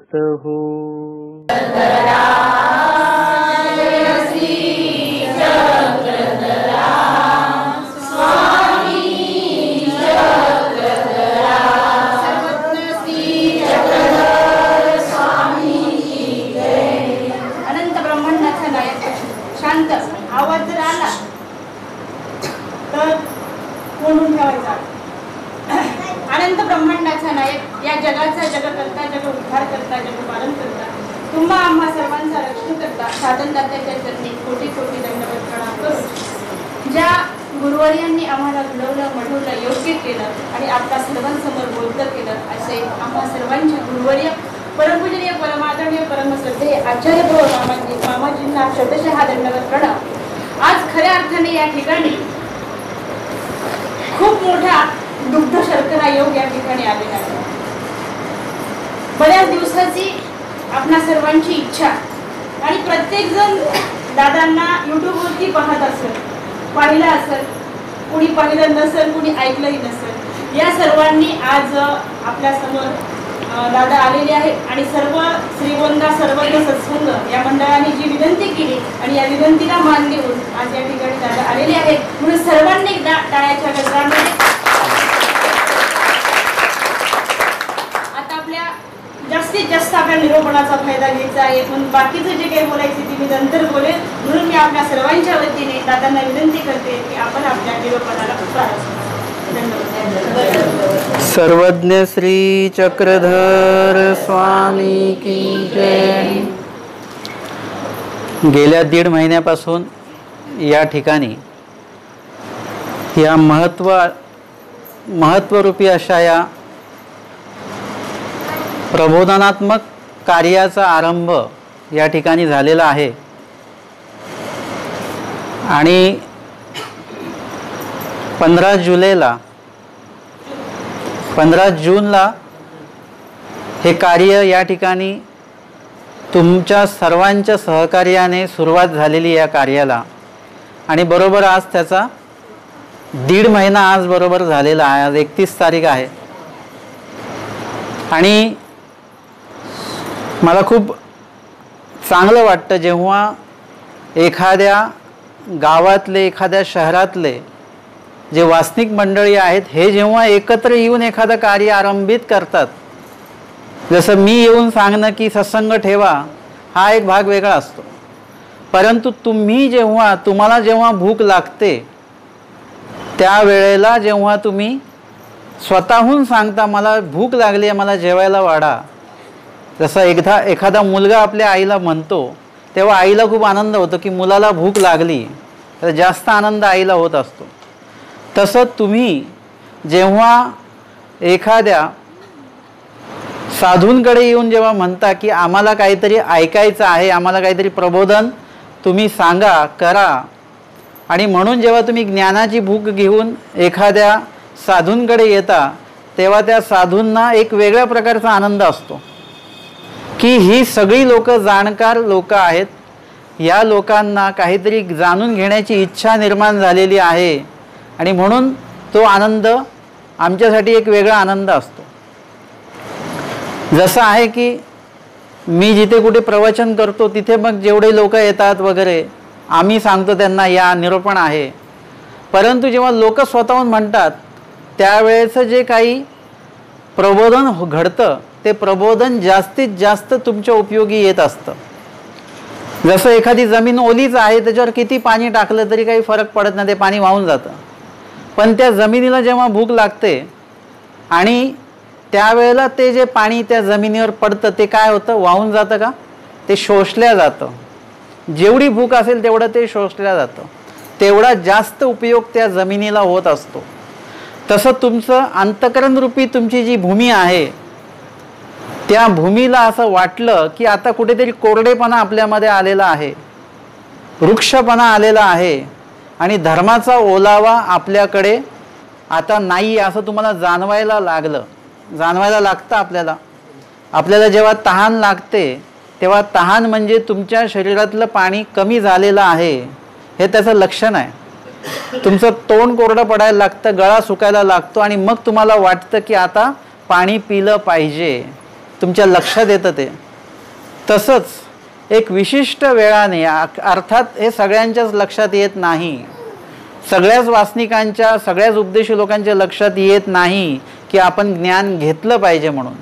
करत हो। शांत आवाज जर आला तर कोणून ठेवायचा। अनंत ब्रह्मांडाचा नायक, या जगाचा जगकर्ता, जग उद्धार करता, जग पालन करता, तुम्हा आम्हा सर्वांचा रक्षण करता, साधनदात्याच्या चरणी कोटी कोटी दंडवत प्रणाम करू। ज्या गुरुवर्यांनी आम्हाला घडवलं, मढवलं, योग्य केलं आणि आपल्या सर्वांसमोर बोलतं केलं, असे आम्हा सर्वांच्या गुरुवर्य परमपूजनीय परमादरणीय परमश्रद्धेय आचार्य मामाजींना शतशः दंडवत प्रणाम। आज खऱ्या अर्थाने या ठिकाणी खूप मोठा दुग्ध शर्करा योग या ठिकाणी आलेला आहे। बऱ्याच दिवसाची आपणा सर्वांची इच्छा आणि प्रत्येक जण दादांना युट्यूबवरती पाहत असेल, पाहिलं असेल, कुणी पाहिलं नसेल, कुणी ऐकलंही नसेल, या सर्वांनी आज आपल्या समोर दादा आलेले आहेत आणि सर्व श्रीगोंदा सर्वज्ञ सत्संग या मंडळाने जी विनंती केली आणि या विनंतीला मान देऊन आज या ठिकाणी दादा आलेले आहेत, म्हणून सर्वांनी एकदा टाळ्याच्या गजरामध्ये आता आपल्या जास्तीत जास्त आपल्या निरोपणाचा फायदा घ्यायचा आहे, म्हणून बाकीचं जे काही बोलायचे ते मी नंतर बोलेन। म्हणून मी आपल्या सर्वांच्या वतीने दादांना विनंती करते की आपण आपल्या निरोपणाला प्रारंभ करू। सर्वज्ञ श्री चक्रधर स्वामी की जय। गेल्या 1.5 महिन्यापासून या ठिकाणी या महत्वरूपी अशा या प्रबोधनात्मक कार्याचा आरंभ या ठिकाणी झालेला आहे आणि 15 जूनला हे कार्य या ठिकाणी तुमच्या सर्वांच्या सहकार्याने सुरुवात झालेली या कार्याला आणि बरोबर आज त्याचा 1.5 महिना आज बरोबर झालेला आहे। आज 31 तारीख आहे आणि मला खूप चांगलं वाटतं जेव्हा एखाद्या गावातले, एखाद्या शहरातले जे वासनिक मंडळी आहेत हे जेव्हा एकत्र येऊन एखादं कार्य आरंभित करतात, जसं मी येऊन सांगणं की सत्संग ठेवा हा एक भाग वेगळा असतो, परंतु तुम्हाला जेव्हा भूक लागते त्यावेळेला जेव्हा तुम्ही स्वतःहून सांगता मला भूक लागली आहे, मला जेवायला वाढा, जसं एखादा मुलगा आपल्या आईला म्हणतो तेव्हा आईला खूप आनंद होतो की मुलाला भूक लागली, तर जास्त आनंद आईला होत असतो। तसं तुम्ही जेव्हा एखाद्या साधूंकडे येऊन जेव्हा म्हणता की आम्हाला काहीतरी ऐकायचं आहे, आम्हाला काहीतरी प्रबोधन तुम्ही सांगा, करा, आणि म्हणून जेव्हा तुम्ही ज्ञानाची भूक घेऊन एखाद्या साधूंकडे येता तेव्हा त्या साधूंना एक वेगळ्या प्रकारचा आनंद असतो की ही सगळी लोक जाणकार लोक आहेत, या लोकांना काहीतरी जाणून घेण्याची इच्छा निर्माण झालेली आहे आणि म्हणून तो आनंद आमच्यासाठी एक वेगळा आनंद असतो। जसं आहे की मी जिथे कुठे प्रवचन करतो तिथे मग जेवढे लोक येतात वगैरे आम्ही सांगतो त्यांना या निरूपण आहे, परंतु जेव्हा लोक स्वतःहून म्हणतात त्यावेळेचं जे काही प्रबोधन घडतं ते प्रबोधन जास्तीत जास्त तुमच्या उपयोगी येत असतं। जसं एखादी जमीन ओलीच आहे, त्याच्यावर किती पाणी टाकलं तरी काही फरक पडत नाही, ते पाणी वाहून जातं, पण त्या जमिनीला जेव्हा भूक लागते आणि त्यावेळेला ते जे पाणी त्या जमिनीवर पडतं ते काय होतं, वाहून जातं का, ते शोषल्या जातं। जेवढी भूक असेल तेवढं ते शोषल्या जातं, तेवढा जास्त उपयोग त्या जमिनीला होत असतो। तसं तुमचं अंतःकरण रूपी तुमची जी भूमी आहे त्या भूमीला असं वाटलं की आता कुठेतरी कोरडेपणा आपल्यामध्ये आलेला आहे, वृक्षपणा आलेला आहे आणि धर्माचा ओलावा आपल्याकडे आता नाही असं तुम्हाला जाणवायला लागतं। आपल्याला जेव्हा तहान लागते तेव्हा तहान म्हणजे तुमच्या शरीरातलं पाणी कमी झालेलं आहे हे त्याचं लक्षण आहे। तुमचं तोंड कोरडं पडायला लागतं, गळा सुकायला लागतो आणि मग तुम्हाला वाटतं की आता पाणी पिलं पाहिजे, तुमच्या लक्षात येतं ते. तसंच एक विशिष्ट वेळाने, अर्थात हे सगळ्यांच्याच लक्षात येत नाही, सगळ्याच वासनिकांच्या, सगळ्याच उपदेशी लोकांच्या लक्षात येत नाही की आपण ज्ञान घेतलं पाहिजे म्हणून.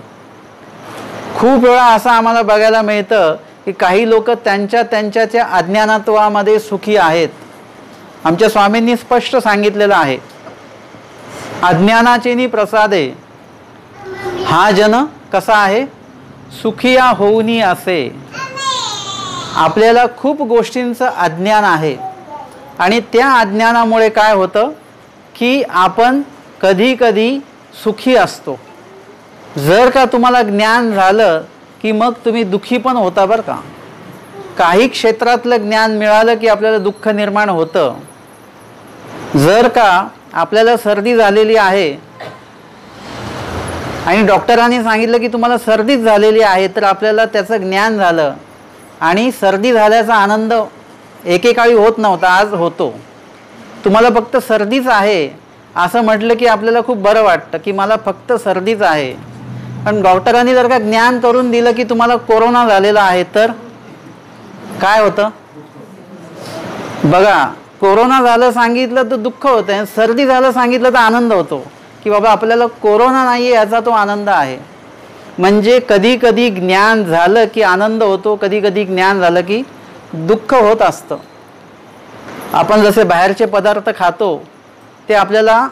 खूप वेळा असं आम्हाला बघायला मिळतं की काही लोक त्यांच्या अज्ञानत्वामध्ये सुखी आहेत. आमच्या स्वामींनी स्पष्ट सांगितलेलं आहे, अज्ञानाचेनी प्रसादे हा जन कसा आहे, सुखिया होऊनी असे. आपल्याला खूप गोष्टींचं अज्ञान आहे आणि त्या अज्ञानामुळे काय होतं की आपण कधी कधी सुखी असतो. जर का तुम्हाला ज्ञान झालं की मग तुम्ही दुःखी पण होता बरं का. काही क्षेत्रातलं ज्ञान मिळालं की आपल्याला दुःख निर्माण होतं. जर का आपल्याला सर्दी झालेली आहे आणि डॉक्टरांनी सांगितलं की तुम्हाला सर्दीच झालेली आहे, तर आपल्याला त्याचं ज्ञान झालं आणि सर्दी झाल्याचा आनंद एकेकाळी होत नव्हता, आज होतो. तुम्हाला फक्त सर्दीच आहे असं म्हटलं की आपल्याला खूप बरं वाटतं की मला फक्त सर्दीच आहे. पण डॉक्टरांनी जर का ज्ञान करून दिलं की तुम्हाला कोरोना झालेला आहे, तर काय होतं बघा. कोरोना झालं सांगितलं तर दुःख होतं, सर्दी झालं सांगितलं तर आनंद होतो की बाबा आपल्याला कोरोना नाही आहे, याचा तो आनंद आहे. म्हणजे कधी कधी ज्ञान झालं की आनंद होतो, कधी कधी ज्ञान झालं की दुःख होत असतं. आपण जसे बाहेरचे पदार्थ खातो ते आपल्याला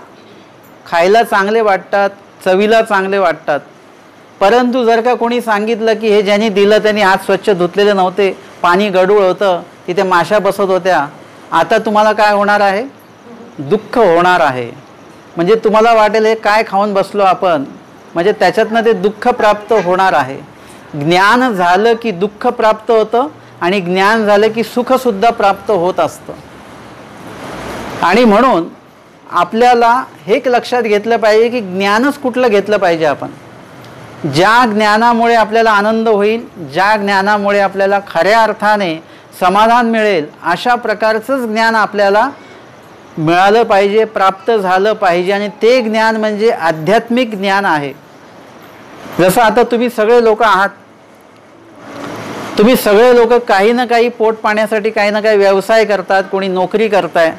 खायला चांगले वाटतात, चवीला चांगले वाटतात, परंतु जर का कोणी सांगितलं की हे ज्यांनी दिलं त्यांनी हात स्वच्छ धुतलेले नव्हते, पाणी गढूळ होतं, तिथे माशा बसत होत्या, आता तुम्हाला काय होणार आहे, दुःख होणार आहे. म्हणजे तुम्हाला वाटेल हे काय खाऊन बसलो आपण, म्हणजे त्याच्यातनं ते दुःख प्राप्त होणार आहे. ज्ञान झालं की दुःख प्राप्त होतं आणि ज्ञान झालं की सुखसुद्धा प्राप्त होत असतं. आणि म्हणून आपल्याला हे लक्षात घेतलं पाहिजे की ज्ञानच कुठलं घेतलं पाहिजे आपण, ज्या ज्ञानामुळे आपल्याला आनंद होईल, ज्या ज्ञानामुळे आपल्याला खऱ्या अर्थाने समाधान मिळेल, अशा प्रकारचंच ज्ञान आपल्याला मिळालं पाहिजे, प्राप्त झालं पाहिजे. आणि ते ज्ञान म्हणजे आध्यात्मिक ज्ञान आहे. जसं आता तुम्ही सगळे लोक आहात, तुम्ही सगळे लोक काही ना काही पोट पाण्यासाठी काही ना काही व्यवसाय करतात, कोणी नोकरी करताय.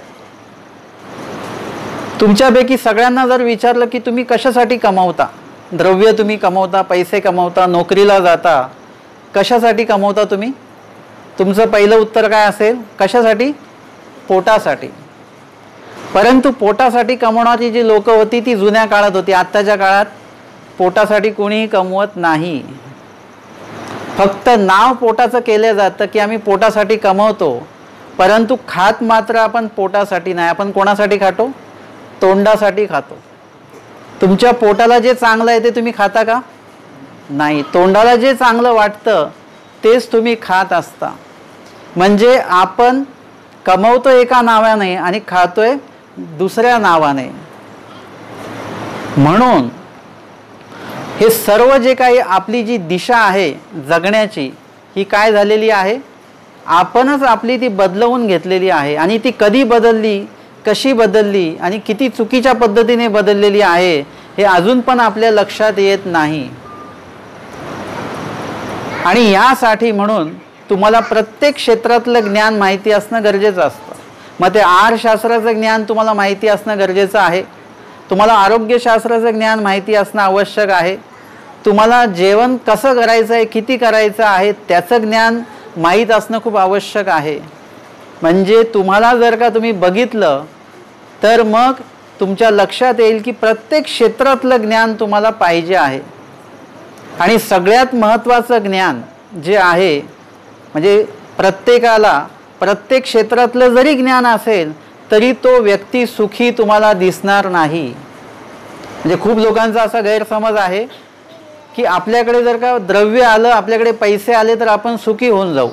तुमच्यापैकी सगळ्यांना जर विचारलं की तुम्ही कशासाठी कमावता, द्रव्य तुम्ही कमवता, पैसे कमवता, नोकरीला जाता, कशासाठी कमवता तुम्ही, तुमचं पहिलं उत्तर काय असेल, कशासाठी, पोटासाठी. परंतु पोटासाठी कमवणारी जी लोक होती ती जुन्या काळात होती. आत्ताच्या काळात पोटासाठी कोणीही कमवत नाही. फक्त नाव पोटाचं केलं जातं की आम्ही पोटासाठी कमवतो, परंतु खात मात्र आपण पोटासाठी नाही. आपण कोणासाठी खातो, तोंडासाठी खातो. तुमच्या पोटाला जे चांगलं आहे ते तुम्ही खाता का, नाही. तोंडाला जे चांगलं वाटतं तेच तुम्ही खात असता. म्हणजे आपण कमवतो एका नावाने आणि खातोय दुसऱ्या नावाने. म्हणून हे सर्व जे काही आपली जी दिशा आहे जगण्याची, ही काय झालेली आहे, आपणच आपली ती बदलवून घेतलेली आहे. आणि ती कधी बदलली, कशी बदलली आणि किती चुकीच्या पद्धतीने बदललेली आहे हे अजून पण आपल्या लक्षात येत नाही. आणि यासाठी म्हणून तुम्हाला प्रत्येक क्षेत्रातलं ज्ञान माहिती असणं गरजेचं असतं. मग ते आहारशास्त्राचं ज्ञान तुम्हाला माहिती असणं गरजेचं आहे, तुम्हाला आरोग्यशास्त्राचं ज्ञान माहिती असणं आवश्यक आहे, तुम्हाला जेवण कसं करायचं आहे, किती करायचं आहे त्याचं ज्ञान माहीत असणं खूप आवश्यक आहे. म्हणजे तुम्हाला जर का तुम्ही बघितलं तर मग तुमच्या लक्षात येईल की प्रत्येक क्षेत्रातलं ज्ञान तुम्हाला पाहिजे आहे. आणि सगळ्यात महत्त्वाचं ज्ञान जे आहे, म्हणजे प्रत्येकाला प्रत्येक क्षेत्रातलं जरी ज्ञान असेल तरी तो व्यक्ती सुखी तुम्हाला दिसणार नाही. म्हणजे खूप लोकांचा असा गैरसमज आहे की आपल्याकडे जर का द्रव्य आलं, आपल्याकडे पैसे आले तर आपण सुखी होऊन जाऊ.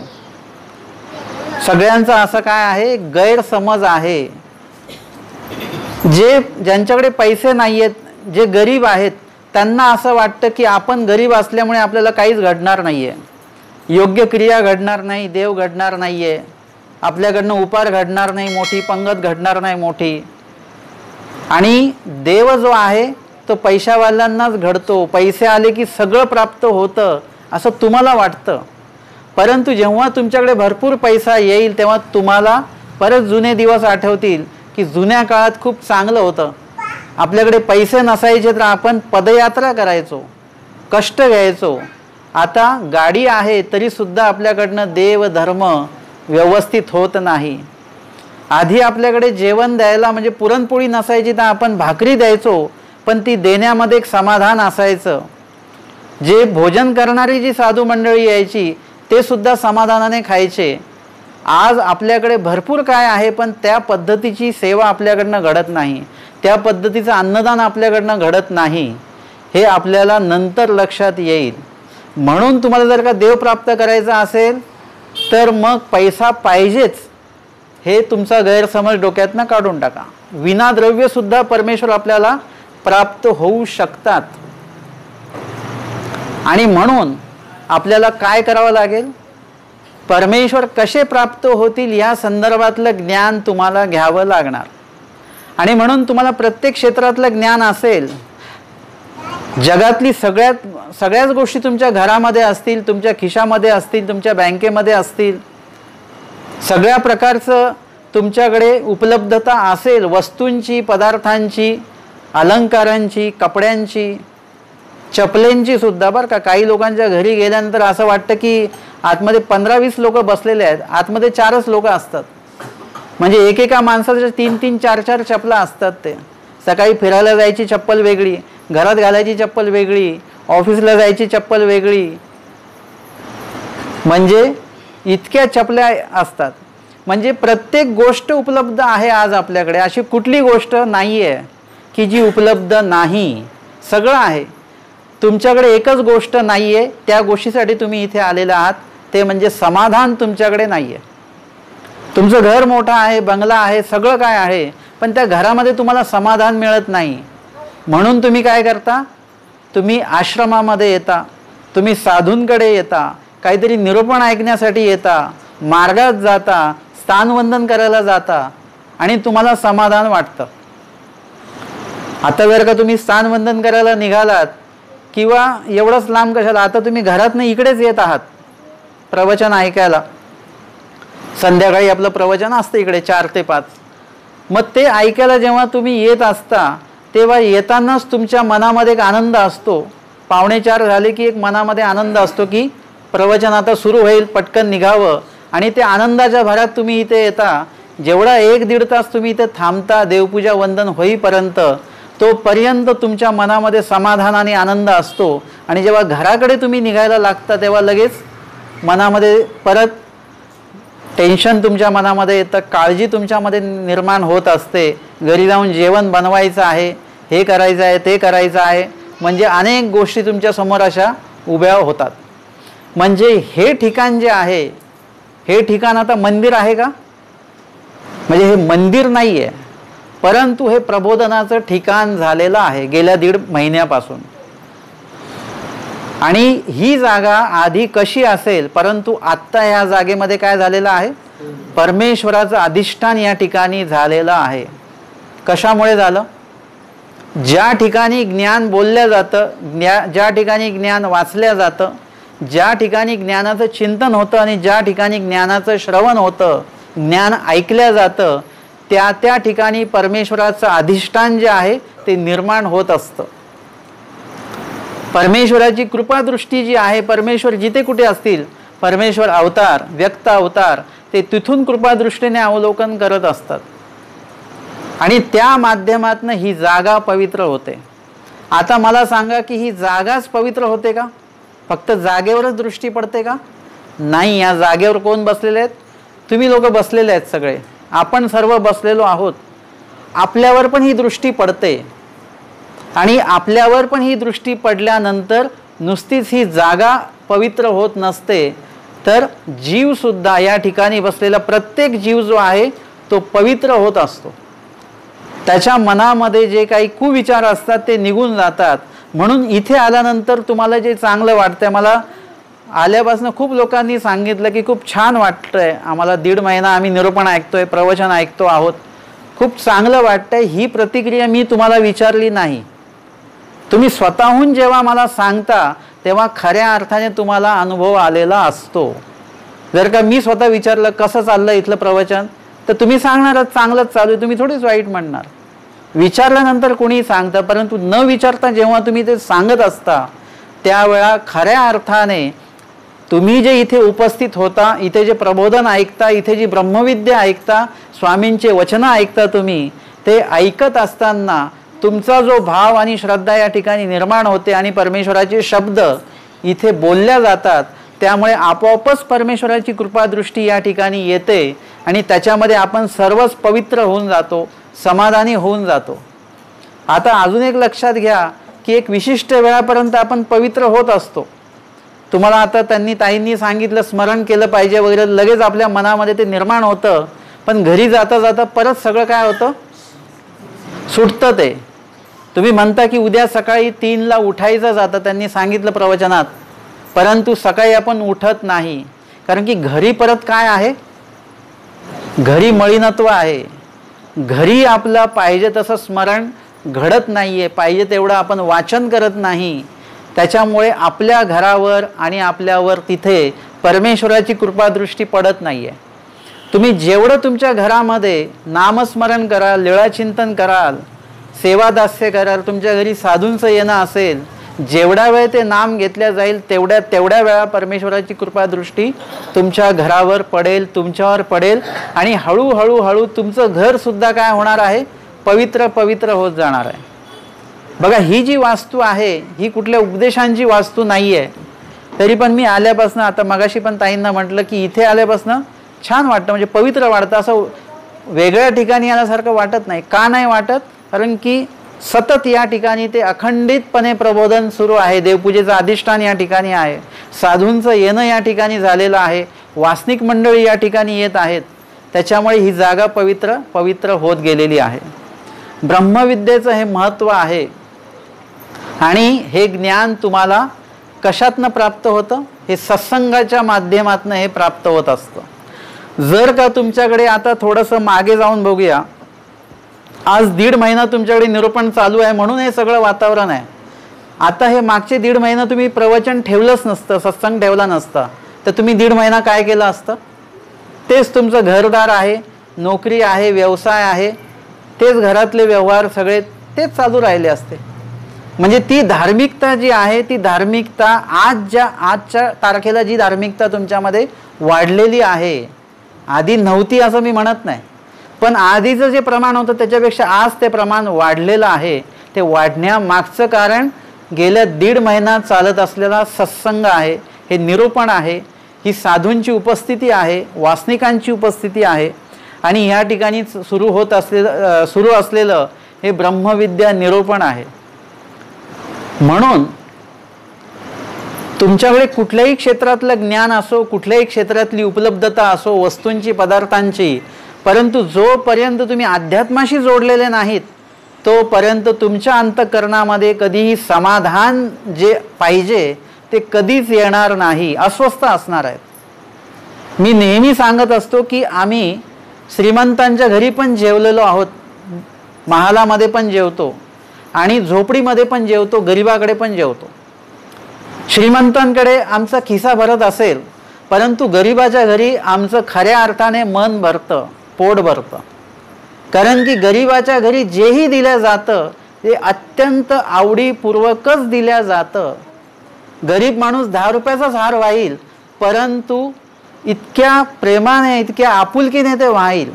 सगळ्यांचा असं काय आहे, गैरसमज आहे. ज्यांच्याकडे पैसे नाही आहेत, जे गरीब आहेत, त्यांना असं वाटतं की आपण गरीब असल्यामुळे आपल्याला काहीच घडणार नाही आहे, योग्य क्रिया घडणार नाही, देव घडणार नाही आहे, आपल्याकडनं उपार घडणार नाही मोठी, पंगत घडणार नाही मोठी. आणि देव जो आहे तो पैशावाल्यांनाच घडतो, पैसे आले की सगळं प्राप्त होतं असं तुम्हाला वाटतं. परंतु जेव्हा तुमच्याकडे भरपूर पैसा येईल तेव्हा तुम्हाला परत जुने दिवस आठवतील की जुन्या काळात खूप चांगलं होतं. आपल्याकडे पैसे नसायचे तर आपण पदयात्रा करायचो, कष्ट घ्यायचो. आता गाडी आहे तरीसुद्धा आपल्याकडनं देव धर्म व्यवस्थित होत नाही. आधी आपल्याकडे जेवण द्यायला म्हणजे पुरणपोळी नसायची तर आपण भाकरी द्यायचो, पण ती देण्यामध्ये एक समाधान असायचं. जे भोजन करणारी जी साधू मंडळी यायची ते सुद्धा समाधानाने खायचे. आज आपल्याकडे भरपूर काय आहे पण त्या पद्धतीची सेवा आपल्याकडनं घडत नाही, त्या पद्धतीचं अन्नदान आपल्याकडनं घडत नाही. हे आपल्याला नंतर लक्षात येईल. म्हणून तुम्हाला जर का देव प्राप्त करायचा असेल तर मग पैसा पाहिजेच हे तुमचा गैरसमज डोक्यातनं काढून टाका. विना द्रव्य सुद्धा परमेश्वर आपल्याला प्राप्त होऊ शकतात. आणि म्हणून आपल्याला काय करावं लागेल, परमेश्वर कसे प्राप्त होतील या संदर्भातलं ज्ञान तुम्हाला घ्यावं लागणार. आणि म्हणून तुम्हाला प्रत्येक क्षेत्रातलं ज्ञान असेल. जगातली सगळ्याच गोष्टी तुमच्या घरामध्ये असतील, तुमच्या खिशामध्ये असतील, तुमच्या बँकेमध्ये असतील. सगळ्या प्रकारचं तुमच्याकडे उपलब्धता असेल, वस्तूंची, पदार्थांची, अलंकारांची, कपड्यांची, चपलेंची सुद्धा. बरं का, काही लोकांच्या घरी गेल्यानंतर असं वाटतं की आतमध्ये 15-20 लोक बसलेले आहेत, आतमध्ये 4च लोक असतात. म्हणजे एकेका माणसाच्या 3-3, 4-4 चपला असतात. ते सकाळी फिरायला जायची चप्पल वेगळी, घरात घालायची चप्पल वेगळी, ऑफिसला जायची चप्पल वेगळी. म्हणजे इतक्या चपल्या असतात. म्हणजे प्रत्येक गोष्ट उपलब्ध आहे आज आपल्याकडे. अशी कुठली गोष्ट नाही आहे की जी उपलब्ध नाही, सगळं आहे. तुमच्याकडे एकच गोष्ट नाही आहे, त्या गोष्टीसाठी तुम्ही इथे आलेले आहात, ते म्हणजे समाधान तुमच्याकडे नाही आहे. तुमचं घर मोठं आहे, बंगला आहे, सगळं काय आहे, पण त्या घरामध्ये तुम्हाला समाधान मिळत नाही. म्हणून तुम्ही काय करता, तुम्ही आश्रमामध्ये येता, तुम्ही साधूंकडे येता, काहीतरी निरूपण ऐकण्यासाठी येता, मार्गात जाता, स्थानवंदन करायला जाता आणि तुम्हाला समाधान वाटतं. आता जर का तुम्ही स्थानवंदन करायला निघालात किंवा एवढंच लांब कशाला, आता तुम्ही घरातनं इकडेच येत आहात प्रवचन ऐकायला. संध्याकाळी आपलं प्रवचन असतं इकडे 4 ते 5. मग ते ऐकायला जेव्हा तुम्ही येत असता तेव्हा येतानाच तुमच्या मनामध्ये एक आनंद असतो. 3:45 झाले की एक मनामध्ये आनंद असतो की प्रवचन आता सुरू होईल, पटकन निघावं. आणि ते आनंदाच्या भरात तुम्ही इथे येता. जेवढा 1-1.5 तास तुम्ही इथे थांबता देवपूजा वंदन होईपर्यंत, तोपर्यंत तुमच्या मनामध्ये समाधान आणि आनंद असतो. आणि जेव्हा घराकडे तुम्ही निघायला लागता तेव्हा लगेच मनामध्ये परत टेन्शन तुमच्या मनामध्ये येतं, काळजी तुमच्यामध्ये निर्माण होत असते. घरी जाऊन जेवण बनवायचं आहे, हे करायचं आहे, ते करायचं आहे, म्हणजे अनेक गोष्टी तुमच्या समोर अशा उभ्या होतात. म्हणजे हे ठिकाण जे आहे, हे ठिकाण आता मंदिर आहे का? म्हणजे हे मंदिर नाही आहे, परंतु हे प्रबोधनाचं ठिकाण झालेलं आहे गेल्या 1.5 महिन्यापासून. आणि ही जागा आधी कशी असेल, परंतु आत्ता ह्या जागेमध्ये काय झालेलं आहे, परमेश्वराचं अधिष्ठान या ठिकाणी झालेलं आहे. कशामुळे झालं? ज्या ठिकाणी ज्ञान बोलल्या जातं, ज्या ठिकाणी ज्ञान वाचल्या जातं, ज्या ठिकाणी ज्ञानाचं चिंतन होतं आणि ज्या ठिकाणी ज्ञानाचं श्रवण होतं, ज्ञान ऐकल्या जातं, त्या ठिकाणी परमेश्वराचं अधिष्ठान जे आहे ते निर्माण होत असतं. परमेश्वराची कृपादृष्टी जी आहे, परमेश्वर जिथे कुठे असतील, परमेश्वर अवतार, व्यक्त अवतार, ते तिथून कृपादृष्टीने अवलोकन करत असतात. आणि त्या माध्यमातून ही जागा पवित्र होते. आता मला सांगा की ही जागाच पवित्र होते का? फक्त जागेवरच दृष्टी पडते का? नाही. या जागेवर कोण बसलेले आहेत? तुम्ही लोक बसलेले आहेत, सगळे आपण सर्व बसलेलो आहोत. आपल्यावर पण ही दृष्टी पडते. आणि आपल्यावर पण ही दृष्टी पडल्यानंतर नुसतीच ही जागा पवित्र होत नसते, तर जीव सुद्धा, या ठिकाणी बसलेला प्रत्येक जीव जो आहे तो पवित्र होत असतो. त्याच्या मनामध्ये जे काही कुविचार असतात ते निघून जातात. म्हणून इथे आल्यानंतर तुम्हाला जे चांगलं वाटतंय, मला आल्यापासून खूप लोकांनी सांगितलं की खूप छान वाटतंय आम्हाला, 1.5 महिना आम्ही निरूपण ऐकतोय, प्रवचन ऐकतो आहोत, खूप चांगलं वाटतंय. ही प्रतिक्रिया मी तुम्हाला विचारली नाही, तुम्ही स्वतःहून जेव्हा मला सांगता तेव्हा खऱ्या अर्थाने तुम्हाला अनुभव आलेला असतो. जर का मी स्वतः विचारलं कसं चाललं इथलं प्रवचन, तर तुम्ही सांगणारच चांगलंच चालू आहे, तुम्ही थोडीच वाईट म्हणणार. विचारल्यानंतर कोणी सांगतं, परंतु न विचारता जेव्हा तुम्ही ते सांगत असता त्यावेळा खऱ्या अर्थाने तुम्ही जे इथे उपस्थित होता, इथे जे प्रबोधन ऐकता, इथे जी ब्रह्मविद्या ऐकता, स्वामींचे वचनं ऐकता, तुम्ही ते ऐकत असताना तुमचा जो भाव आणि श्रद्धा या ठिकाणी निर्माण होते आणि परमेश्वराचे शब्द इथे बोलल्या जातात, त्यामुळे आपोआपच परमेश्वराची कृपादृष्टी या ठिकाणी येते आणि त्याच्यामध्ये आपण सर्वच पवित्र होऊन जातो, समाधानी होऊन जातो. आता अजून एक लक्षात घ्या की एक विशिष्ट वेळापर्यंत आपण पवित्र होत असतो. तुम्हाला आता ताईंनी सांगितलं स्मरण केलं पाहिजे वगैरे, लगेच आपल्या मनामध्ये ते निर्माण होतं, पण घरी जाता जाता परत सगळं काय होतं, सुटतं. ते तुम्ही म्हणता की उद्या सकाळी 3ला उठायचं जातं, त्यांनी सांगितलं प्रवचनात, परंतु सकाळी आपण उठत नाही. कारण की घरी परत काय आहे, घरी मलिनत्व आहे. घरी आपलं पाहिजे तसं स्मरण घडत नाहीये, पाहिजे तेवढं आपण वाचन करत नाही. त्याच्यामुळे आपल्या घरावर आणि आपल्यावर तिथे परमेश्वराची कृपादृष्टी पडत नाहीये. तुम्ही जेवढं तुमच्या घरामध्ये नामस्मरण कराल, लीळाचिंतन कराल, सेवादास्य कराल, तुमच्या घरी साधूंचं येणं असेल, जेवढा वेळ ते नाम घेतल्या जाईल तेवढ्या वेळा परमेश्वराची कृपादृष्टी तुमच्या घरावर पडेल, तुमच्यावर पडेल आणि हळूहळू तुमचं घर सुद्धा काय होणार आहे, पवित्र पवित्र होत जाणार आहे. बघा, ही जी वास्तू आहे ही कुठल्या उपदेशांची वास्तू नाही आहे. तरी पण मी आल्यापासून, आता मगाशी पण ताईंना म्हटलं की इथे आल्यापासून छान वाटतं, म्हणजे पवित्र वाटतं. असं वेगळ्या ठिकाणी आल्यासारखं वाटत नाही. का नाही वाटत? कारण की सतत या ठिकाणी ते अखंडितपणे प्रबोधन सुरू आहे, देवपूजेचं अधिष्ठान या ठिकाणी आहे, साधूंचं येणं या ठिकाणी झालेलं आहे, वासनिक मंडळी या ठिकाणी येत आहेत. त्याच्यामुळे ही जागा पवित्र पवित्र होत गेलेली आहे. ब्रह्मविद्येचं हे महत्त्व आहे. आणि हे ज्ञान तुम्हाला कशातनं प्राप्त होतं? हे सत्संगाच्या माध्यमातून हे प्राप्त होत असतं. जर का तुमच्याकडे आता थोडंसं मागे जाऊन बघूया, आज 1.5 महिना तुमच्याकडे निरूपण चालू आहे म्हणून हे सगळं वातावरण आहे. आता हे मागचे 1.5 महिना तुम्ही प्रवचन ठेवलंच नसतं, सत्संग ठेवला नसता, तर तुम्ही 1.5 महिना काय केलं असतं? तेच तुमचं घरदार आहे, नोकरी आहे, व्यवसाय आहे, तेच घरातले व्यवहार सगळे तेच चालू राहिले असते. म्हणजे ती धार्मिकता जी आहे, ती धार्मिकता आजच्या तारखेला जी धार्मिकता तुमच्यामध्ये वाढलेली आहे, आधी नव्हती असं मी म्हणत नाही, पण आधीचं जे प्रमाण होतं त्याच्यापेक्षा आज ते प्रमाण वाढलेलं आहे. ते वाढण्यामागचं कारण गेल्या 1.5 महिना चालत असलेला सत्संग आहे, हे निरूपण आहे, ही साधूंची उपस्थिती आहे, वासनिकांची उपस्थिती आहे आणि ह्या ठिकाणी सुरू असलेलं हे ब्रह्मविद्या निरूपण आहे. म्हणून तुमच्याकडे कुठल्याही क्षेत्रातलं ज्ञान असो, कुठल्याही क्षेत्रातली उपलब्धता असो, वस्तूंची, पदार्थांची, परंतु जोपर्यंत तुम्ही अध्यात्माशी जोडलेले नाहीत तोपर्यंत तुमच्या अंतःकरणामध्ये कधीही समाधान जे पाहिजे ते कधीच येणार नाही, अस्वस्थ असणार आहेत. मी नेहमी सांगत असतो की आम्ही श्रीमंतांच्या घरी पण जेवलेलो आहोत, महालामध्ये पण जेवतो आणि झोपडीमध्ये पण जेवतो, गरिबाकडे पण जेवतो. श्रीमंतांकडे आमचा खिसा भरत असेल, परंतु गरिबाच्या घरी आमचं खऱ्या अर्थाने मन भरतं, पोट भरतं. कारण की गरिबाच्या घरी जेही दिलं जातं ते अत्यंत आवडीपूर्वकच दिल्या जातं. गरीब माणूस 10 रुपयाचाच हार वाहील, परंतु इतक्या प्रेमाने, इतक्या आपुलकीने ते वाहील.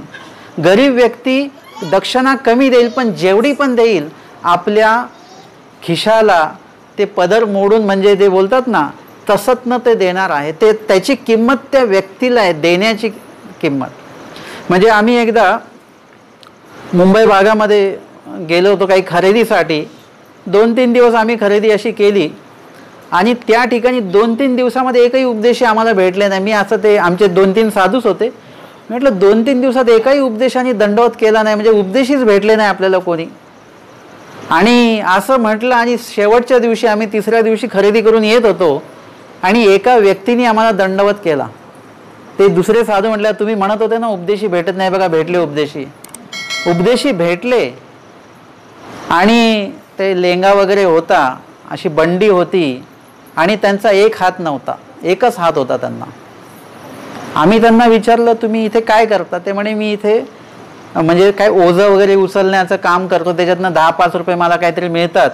गरीब व्यक्ती दक्षिणा कमी देईल, पण जेवढी पण देईल आपल्या खिशाला ते पदर मोडून, म्हणजे ते बोलतात ना तसंच ते देणार आहे. ते त्याची किंमत त्या व्यक्तीला आहे, देण्याची किंमत. म्हणजे आम्ही एकदा मुंबई भागामध्ये गेलो होतो काही खरेदीसाठी. 2-3 दिवस आम्ही खरेदी अशी केली आणि त्या ठिकाणी 2-3 दिवसामध्ये एकही उपदेशी आम्हाला भेटले नाही. मी असं, ते आमचे 2-3 साधूच होते, म्हटलं 2-3 दिवसात एकही उपदेशाने दंडवत केला नाही, म्हणजे उपदेशीच भेटले नाही आपल्याला कोणी. आणि असं म्हटलं आणि शेवटच्या दिवशी आम्ही 3ऱ्या दिवशी खरेदी करून येत होतो आणि एका व्यक्तीने आम्हाला दंडवत केला. ते दुसरे साधू म्हटलं, तुम्ही म्हणत होते ना उपदेशी भेटत नाही, बघा भेटले उपदेशी. उपदेशी भेटले आणि ते लेंगा वगैरे होता, अशी बंडी होती आणि त्यांचा एक हात नव्हता, एकच हात होता त्यांना. आम्ही त्यांना विचारलं तुम्ही इथे काय करता? ते म्हणे मी इथे म्हणजे काय ओझं वगैरे उचलण्याचं काम करतो, त्याच्यातनं 10-5 रुपये मला काहीतरी मिळतात,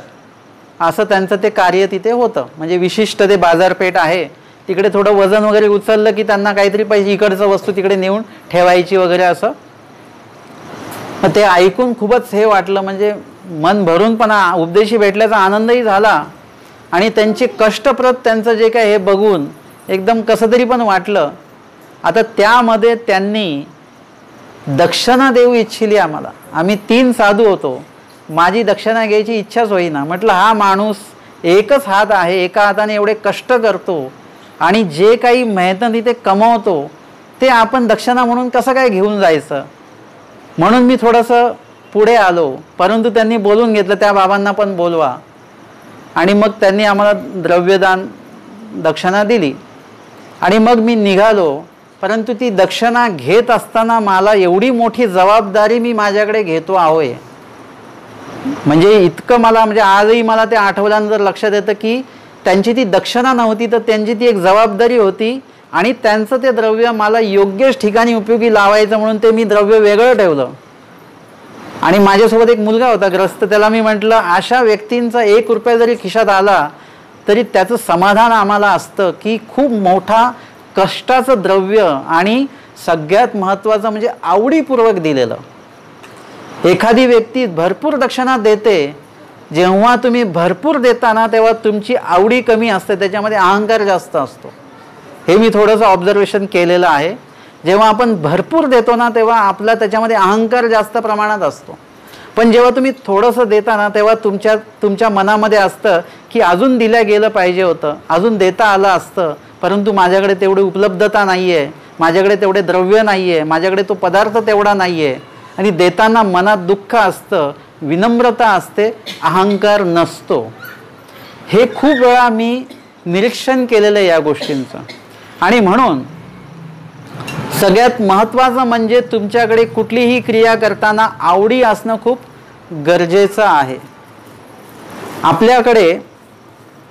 असं त्यांचं ते कार्य तिथे होतं. म्हणजे विशिष्ट ते बाजारपेठ आहे, तिकडे थोडं वजन वगैरे उचललं की त्यांना काहीतरी पैसे, इकडचं वस्तू तिकडे नेऊन ठेवायची वगैरे असं. मग ते ऐकून खूपच हे वाटलं, म्हणजे मन भरून पण उपदेशी भेटल्याचा आनंदही झाला आणि त्यांचे कष्टप्रद त्यांचं जे काय हे बघून एकदम कसं तरी पण वाटलं. आता त्यामध्ये त्यांनी दक्षिणा देऊ इच्छिली आम्हाला. आम्ही 3 साधू होतो, माझी दक्षिणा घ्यायची इच्छाच होईना. म्हटलं हा माणूस एकच हात आहे, एका हाताने एवढे कष्ट करतो आणि जे काही मेहनत ते कमवतो ते आपण दक्षिणा म्हणून कसं काय घेऊन जायचं. म्हणून मी थोडंसं पुढे आलो, परंतु त्यांनी बोलून घेतलं त्या बाबांना पण बोलवा आणि मग त्यांनी आम्हाला द्रव्यदान दक्षिणा दिली आणि मग मी निघालो. परंतु ती दक्षिणा घेत असताना मला एवढी मोठी जबाबदारी मी माझ्याकडे घेतो आहोय, म्हणजे इतकं मला, म्हणजे आजही मला ते आठवल्यानंतर लक्षात येतं की त्यांची ती दक्षिणा नव्हती तर त्यांची ती एक जबाबदारी होती आणि त्यांचं ते द्रव्य मला योग्यच ठिकाणी उपयोगी लावायचं म्हणून ते मी द्रव्य वेगळं ठेवलं. आणि माझ्यासोबत एक मुलगा होता ग्रस्त, त्याला मी म्हटलं अशा व्यक्तींचा 1 रुपया जरी खिशात आला तरी त्याचं समाधान आम्हाला असतं की खूप मोठा कष्टाचं द्रव्य आणि सगळ्यात महत्त्वाचं म्हणजे आवडीपूर्वक दिलेलं. एखादी व्यक्ती भरपूर दक्षिणा देते, जेव्हा तुम्ही भरपूर देता ना तेव्हा तुमची आवडी कमी असते, त्याच्यामध्ये अहंकार जास्त असतो. हे मी थोडंसं ऑब्झर्वेशन केलेलं आहे. जेव्हा आपण भरपूर देतो ना तेव्हा आपला त्याच्यामध्ये अहंकार जास्त प्रमाणात असतो, पण जेव्हा तुम्ही थोडंसं देता ना तेव्हा तुमच्या मनामध्ये असतं की अजून दिल्या गेलं पाहिजे होतं, अजून देता आलं असतं, परंतु माझ्याकडे तेवढी उपलब्धता नाही आहे, माझ्याकडे तेवढे द्रव्य नाही आहे, माझ्याकडे तो पदार्थ तेवढा नाही आहे. आणि देताना मनात दुःख असतं, विनम्रता असते, अहंकार नसतो. हे खूप वेळा मी निरीक्षण केलेलं आहे या गोष्टींचं. आणि म्हणून सगळ्यात महत्त्वाचं म्हणजे तुमच्याकडे कुठलीही क्रिया करताना आवडी असणं खूप गरजेचं आहे. आपल्याकडे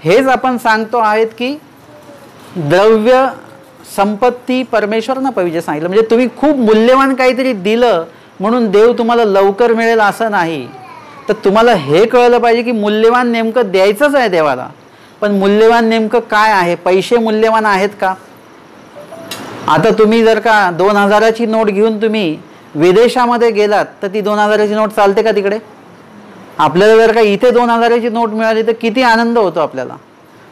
हेच आपण सांगतो आहेत की द्रव्य संपत्ती परमेश्वरनं पाहिजे सांगितलं, म्हणजे तुम्ही खूप मूल्यवान काहीतरी दिलं म्हणून देव तुम्हाला लवकर मिळेल असं नाही. तर तुम्हाला हे कळलं पाहिजे की मूल्यवान नेमकं द्यायचंच आहे देवाला, पण मूल्यवान नेमकं काय आहे. पैसे मूल्यवान आहेत का? आता तुम्ही जर का 2000ची नोट घेऊन तुम्ही विदेशामध्ये गेलात तर ती 2000ची नोट चालते का तिकडे? आपल्याला जर का इथे 2000ची नोट मिळाली तर किती आनंद होतो आपल्याला,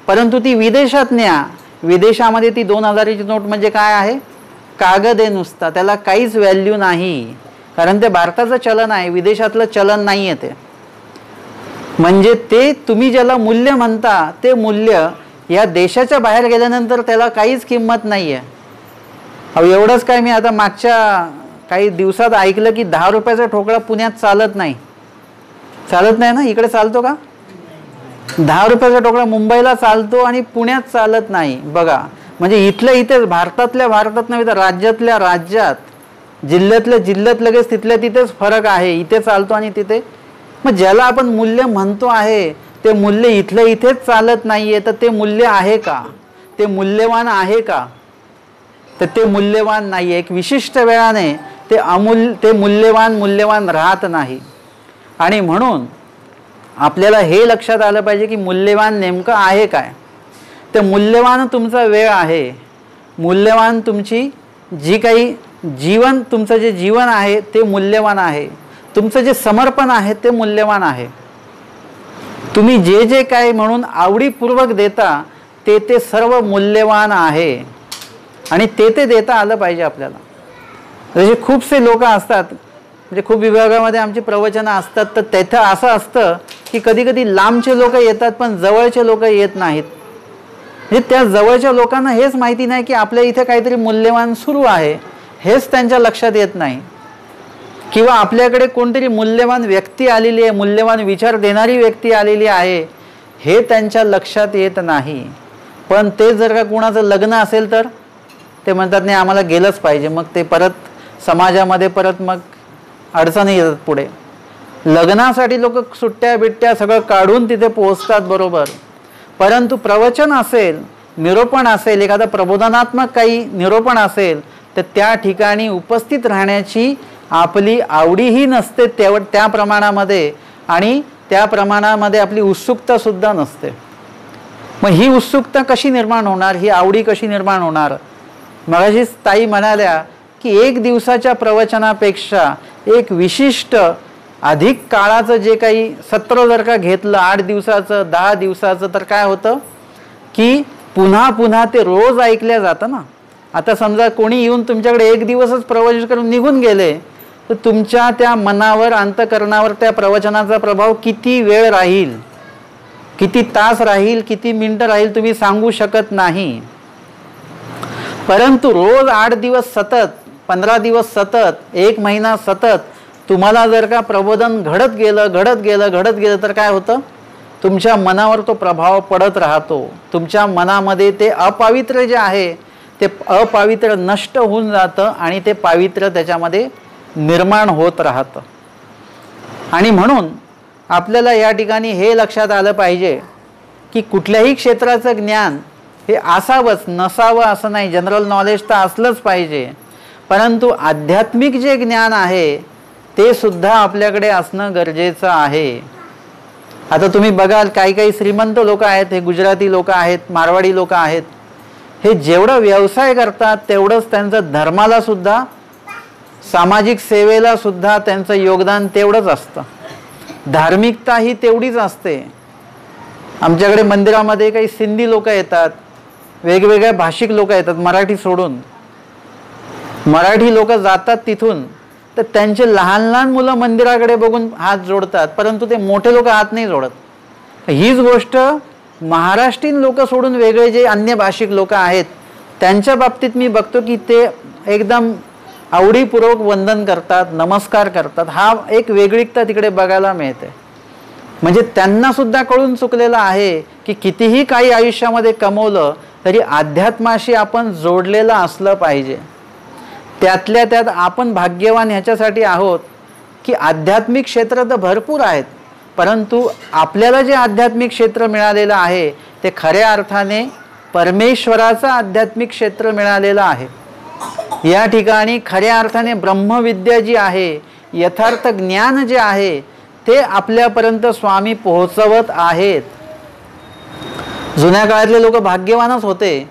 परंतु ती विदेशात न्या, विदेशामध्ये ती 2000ची नोट म्हणजे काय आहे? कागद आहे नुसता, त्याला काहीच व्हॅल्यू नाही, कारण ते भारताचं चलन आहे, विदेशातलं चलन नाही आहे ते. म्हणजे ते तुम्ही ज्याला मूल्य म्हणता ते मूल्य या देशाच्या बाहेर गेल्यानंतर त्याला काहीच किंमत नाही आहे. एवढंच काय, मी आता मागच्या काही दिवसात ऐकलं की 10 रुपयाचा ठोकळा पुण्यात चालत नाही ना, इकडे चालतो का? 10 रुपयाचा ठोकळा मुंबईला चालतो आणि पुण्यात चालत नाही. बघा, म्हणजे इथल्या इथेच, भारतातल्या भारतात नव्हे तर राज्यातल्या राज्यात, जिल्ह्यातल्या जिल्ह्यात लगेच तिथल्या तिथेच फरक आहे, इथे चालतो आणि तिथे. मग ज्याला आपण मूल्य म्हणतो आहे ते मूल्य इथल्या इथेच चालत नाहीये, तर ते मूल्य आहे का? ते मूल्यवान आहे का? तर ते मूल्यवान नाही. एक विशिष्ट वेळाने ते मूल्यवान राहत नाही. आणि म्हणून आपल्याला हे लक्षात आलं पाहिजे की मूल्यवान नेमकं आहे काय. ते मूल्यवान तुमचा वेळ आहे, मूल्यवान तुमची जी काही जीवन, तुमचं जे जीवन आहे ते मूल्यवान आहे, तुमचं जे समर्पण आहे ते मूल्यवान आहे. तुम्ही जे जे काय म्हणून आवडीपूर्वक देता ते सर्व मूल्यवान आहे आणि ते देता आलं पाहिजे आपल्याला. जसे खूपसे लोक असतात, म्हणजे खूप विभागामध्ये आमची प्रवचनं असतात, तर तेथं असं असतं की कधी कधी लांबचे लोक येतात पण जवळचे लोक येत नाहीत. म्हणजे त्या जवळच्या लोकांना हेच माहिती नाही की आपल्या इथे काहीतरी मूल्यवान सुरू आहे, हेच त्यांच्या लक्षात येत नाही. किंवा आपल्याकडे कोणतरी मूल्यवान व्यक्ती आलेली आहे, मूल्यवान विचार देणारी व्यक्ती आलेली आहे, हे त्यांच्या लक्षात येत नाही. पण ते जर का कुणाचं लग्न असेल तर ते म्हणतात नाही आम्हाला गेलंच पाहिजे, मग ते परत समाजामध्ये परत मग अडचणी येतात पुढे. लग्नासाठी लोक सुट्ट्या बिट्ट्या सगळं काढून तिथे पोहोचतात बरोबर, परंतु प्रवचन असेल, निरोपण असेल, एखादा प्रबोधनात्मक काही निरोपण असेल तर त्या ठिकाणी उपस्थित राहण्याची आपली आवडीही नसते त्या प्रमाणामध्ये, आणि त्या प्रमाणामध्ये आपली उत्सुकता सुद्धा नसते. मग ही उत्सुकता कशी निर्माण होणार, ही आवडी कशी निर्माण होणार? मगाशीच ताई म्हणाल्या की 1 दिवसाच्या प्रवचनापेक्षा एक विशिष्ट अधिक काळाचं जे काही सत्र जर का घेतलं, 8 दिवसाचं 10 दिवसाचं, तर काय होतं की पुन्हा पुन्हा ते रोज ऐकल्या जातं ना. आता समजा कोणी येऊन तुमच्याकडे 1 दिवसच प्रवचन करून निघून गेले तर तुमच्या त्या मनावर, अंतःकरणावर त्या प्रवचनाचा प्रभाव किती वेळ राहील, किती तास राहील, किती मिनिटं राहील तुम्ही सांगू शकत नाही. परंतु रोज 8 दिवस सतत, 15 दिवस सतत, 1 महिना सतत तुम्हाला जर का प्रबोधन घडत गेलं तर काय होतं, तुमच्या मनावर तो प्रभाव पडत राहतो. तुमच्या मनामध्ये ते अपावित्र जे आहे ते अपावित्र नष्ट होऊन जातं आणि ते पावित्र त्याच्यामध्ये निर्माण होत राहतं. आणि म्हणून आपल्याला या ठिकाणी हे लक्षात आलं पाहिजे की कुठल्याही क्षेत्राचं ज्ञान हे असावंच, नसावं असं नाही. जनरल नॉलेज तर असलंच पाहिजे, परंतु आध्यात्मिक जे ज्ञान आहे ते सुद्धा आपल्याकडे असणं गरजेचं आहे. आता तुम्ही बघाल काही काही श्रीमंत लोक आहेत, हे गुजराती लोक आहेत, मारवाडी लोक आहेत, हे जेवढं व्यवसाय करतात तेवढंच त्यांचं धर्माला सुद्धा, सामाजिक सेवेला सुद्धा त्यांचं योगदान तेवढंच असतं. धार्मिकता ही तेवढीच असते. आमच्याकडे मंदिरामध्ये काही सिंधी लोक येतात, वेगवेगळ्या भाषिक लोक येतात, मराठी सोडून. मराठी लोक जातात तिथून तर त्यांचे लहान लहान मुलं मंदिराकडे बघून हात जोडतात, परंतु ते मोठे लोक हात नाही जोडत. हीच गोष्ट महाराष्ट्रीयन लोक सोडून वेगळे जे अन्य भाषिक लोक आहेत त्यांच्या बाबतीत मी बघतो की ते एकदम आवडीपूर्वक वंदन करतात, नमस्कार करतात. हा एक वेगळीकता तिकडे बघायला मिळते. म्हणजे त्यांना सुद्धा कळून चुकलेलं आहे की कितीही काही आयुष्यामध्ये कमवलं तरी अध्यात्माशी आपण जोडलेलं असलं पाहिजे. त्यातल्या त्यात आपण भाग्यवान ह्याच्यासाठी आहोत की आध्यात्मिक क्षेत्र तर भरपूर आहेत, परंतु आपल्याला जे आध्यात्मिक क्षेत्र मिळालेलं आहे ते खऱ्या अर्थाने परमेश्वराचं आध्यात्मिक क्षेत्र मिळालेलं आहे. या ठिकाणी खऱ्या अर्थाने ब्रह्मविद्या जी आहे, यथार्थ ज्ञान जे आहे ते आपल्यापर्यंत स्वामी पोहोचवत आहेत. जुन्या काळातले लोक भाग्यवानच होते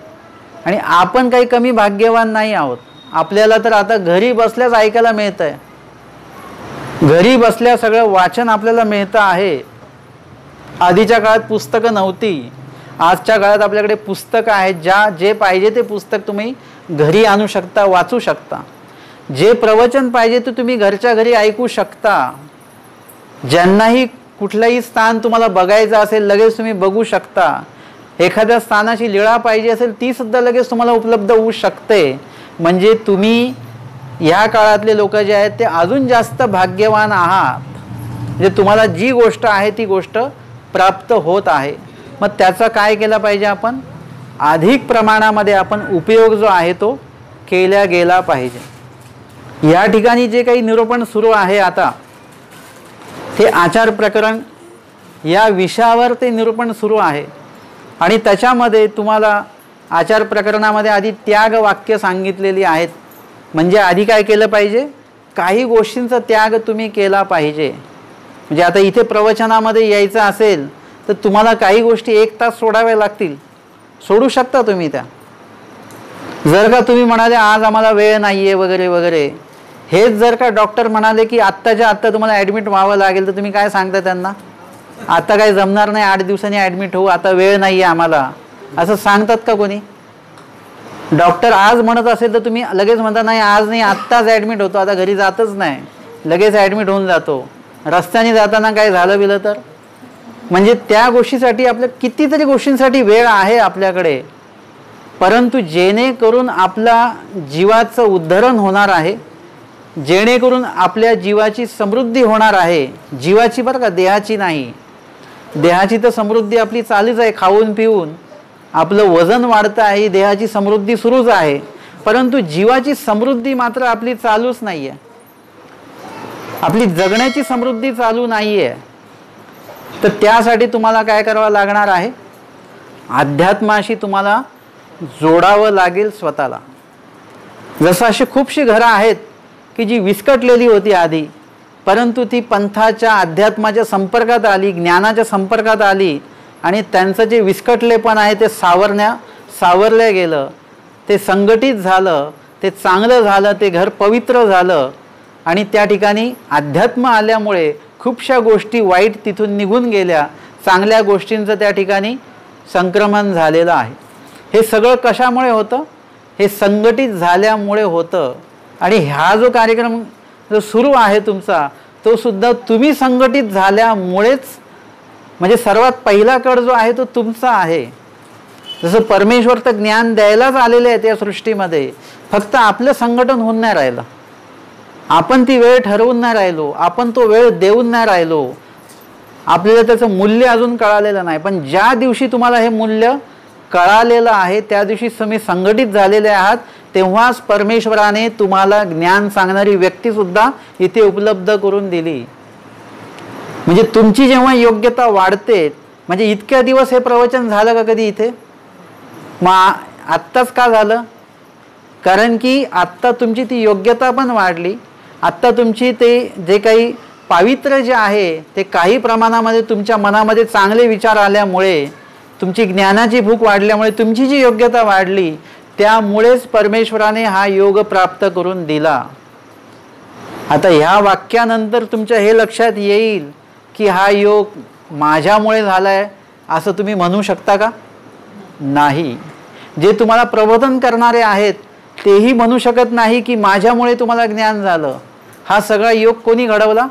आणि आपण काही कमी भाग्यवान नाही आहोत. आपल्याला तर आता घरी बसल्याच ऐकायला मिळतंय, घरी बसल्या सगळं वाचन आपल्याला मिळतं आहे. आधीच्या काळात पुस्तकं नव्हती, आजच्या काळात आपल्याकडे पुस्तकं आहेत. जे पाहिजे ते पुस्तक तुम्ही घरी आणू शकता, वाचू शकता. जे प्रवचन पाहिजे ते तुम्ही घरच्या घरी ऐकू शकता. ज्यांनाही कुठलंही स्थान तुम्हाला बघायचं असेल लगेच तुम्ही बघू शकता. एखाद्या स्थानाची लीळा पाहिजे असेल ती सुद्धा लगेच तुम्हाला उपलब्ध होऊ शकते. म्हणजे तुम्ही या काळातले लोक जे आहेत ते अजून जास्त भाग्यवान आहात. म्हणजे तुम्हाला जी गोष्ट आहे ती गोष्ट प्राप्त होत आहे. मग त्याचा काय केला पाहिजे, आपण अधिक प्रमाणामध्ये आपण उपयोग जो आहे तो केला गेला पाहिजे. या ठिकाणी जे काही निरूपण सुरू आहे आता ते आचार प्रकरण या विषयावर ते निरूपण सुरू आहे. आणि त्याच्यामध्ये तुम्हाला आचार प्रकरणामध्ये आधी त्याग वाक्य सांगितलेली आहेत. म्हणजे आधी काय केलं पाहिजे, काही गोष्टींचा त्याग तुम्ही केला पाहिजे. म्हणजे आता इथे प्रवचनामध्ये यायचं असेल तर तुम्हाला काही गोष्टी 1 तास सोडाव्या लागतील, सोडू शकता तुम्ही त्या. जर का तुम्ही म्हणाले आज आम्हाला वेळ नाही आहे वगैरे वगैरे, हेच जर का डॉक्टर म्हणाले की आत्ताच्या आत्ता तुम्हाला ॲडमिट व्हावं लागेल, तर तुम्ही काय सांगता त्यांना, आता काय जमणार नाही, 8 दिवसांनी ॲडमिट होऊ, आता वेळ नाही आहे आम्हाला, असं सांगतात का कोणी? डॉक्टर आज म्हणत असेल तर तुम्ही लगेच म्हणता नाही आज नाही, आत्ताच ॲडमिट होतो, आता घरी जातच नाही, लगेच ॲडमिट होऊन जातो. रस्त्याने जाताना काय झालं बिलं तर, म्हणजे त्या गोष्टीसाठी आपल्या कितीतरी गोष्टींसाठी वेळ आहे आपल्याकडे. परंतु जेणेकरून आपला जीवाचं उद्धरण होणार आहे, जेणेकरून आपल्या जीवाची समृद्धी होणार आहे, जीवाची बरं का, देहाची नाही. देहाची तर समृद्धी आपली चालूच आहे, खाऊन पिऊन आपलं वजन वाढतं आहे, देहाची समृद्धी सुरूच आहे, परंतु जीवाची समृद्धी मात्र आपली चालूच नाही आहे. आपली जगण्याची समृद्धी चालू नाही आहे, तर त्यासाठी तुम्हाला काय करावं लागणार आहे? अध्यात्माशी तुम्हाला जोडावं लागेल स्वतःला. जसं अशी खूपशी घरं आहेत की जी विस्कटलेली होती आधी, परंतु ती पंथाच्या अध्यात्माच्या संपर्कात आली, ज्ञानाच्या संपर्कात आली आणि त्यांचं जे विस्कटलेपण आहे ते सावरलं गेलं, ते संघटित झालं, ते चांगलं झालं, ते घर पवित्र झालं आणि त्या ठिकाणी अध्यात्म आल्यामुळे खूपशा गोष्टी वाईट तिथून निघून गेल्या, चांगल्या गोष्टींचं त्या ठिकाणी संक्रमण झालेलं आहे. हे सगळं कशामुळे होतं? हे संघटित झाल्यामुळे होतं. आणि हा जो कार्यक्रम जो सुरू आहे तुमचा, तो सुद्धा तुम्ही संघटित झाल्यामुळेच, म्हणजे सर्वात पहिला कड जो आहे तो तुमचा आहे. जसं परमेश्वर तर ज्ञान द्यायलाच आलेले आहेत या सृष्टीमध्ये, फक्त आपलं संघटन होऊन नाही राहिलं, आपण ती वेळ ठरवून नाही राहिलो, आपण तो वेळ देऊन नाही राहिलो, आपल्याला त्याचं मूल्य अजून कळालेलं नाही. पण ज्या दिवशी तुम्हाला हे मूल्य कळालेलं आहे त्या दिवशी तुम्ही संघटित झालेले आहात, तेव्हाच परमेश्वराने तुम्हाला ज्ञान सांगणारी व्यक्तीसुद्धा इथे उपलब्ध करून दिली. म्हणजे तुमची जेव्हा योग्यता वाढते, म्हणजे इतक्या दिवस हे प्रवचन झालं का कधी इथे? मग आत्ताच का झालं? कारण की आत्ता तुमची ती योग्यता पण वाढली, आत्ता तुमची ते जे काही पावित्र्य जे आहे ते काही प्रमाणामध्ये तुमच्या मनामध्ये चांगले विचार आल्यामुळे, तुमची ज्ञानाची भूक वाढल्यामुळे तुमची जी योग्यता वाढली, त्यामुळेच परमेश्वराने हा योग प्राप्त करून दिला. आता ह्या वाक्यानंतर तुमच्या हे लक्षात येईल की हा योग माझ्यामुळे झालाय असं तुम्ही म्हणू शकता का? नाही. जे तुम्हाला प्रबोधन करणारे आहेत तेही म्हणू शकत नाही की माझ्यामुळे तुम्हाला ज्ञान झालं. हा सगळा योग कोणी घडवला?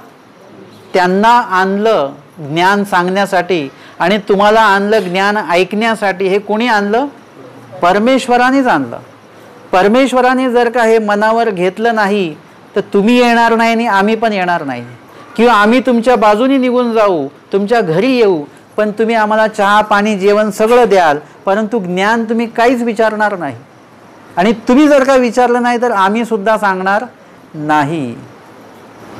त्यांना आणलं ज्ञान सांगण्यासाठी आणि तुम्हाला आणलं ज्ञान ऐकण्यासाठी. हे कोणी आणलं? परमेश्वरानेच आणलं. परमेश्वराने जर का हे मनावर घेतलं नाही तर तुम्ही येणार नाही आणि आम्ही पण येणार नाही, किंवा आम्ही तुमच्या बाजूनी निघून जाऊ, तुमच्या घरी येऊ, पण तुम्ही आम्हाला चहा पाणी जेवण सगळं द्याल, परंतु ज्ञान तुम्ही काहीच विचारणार नाही. आणि तुम्ही जर का विचारलं नाही तर आम्ही सुद्धा सांगणार नाही.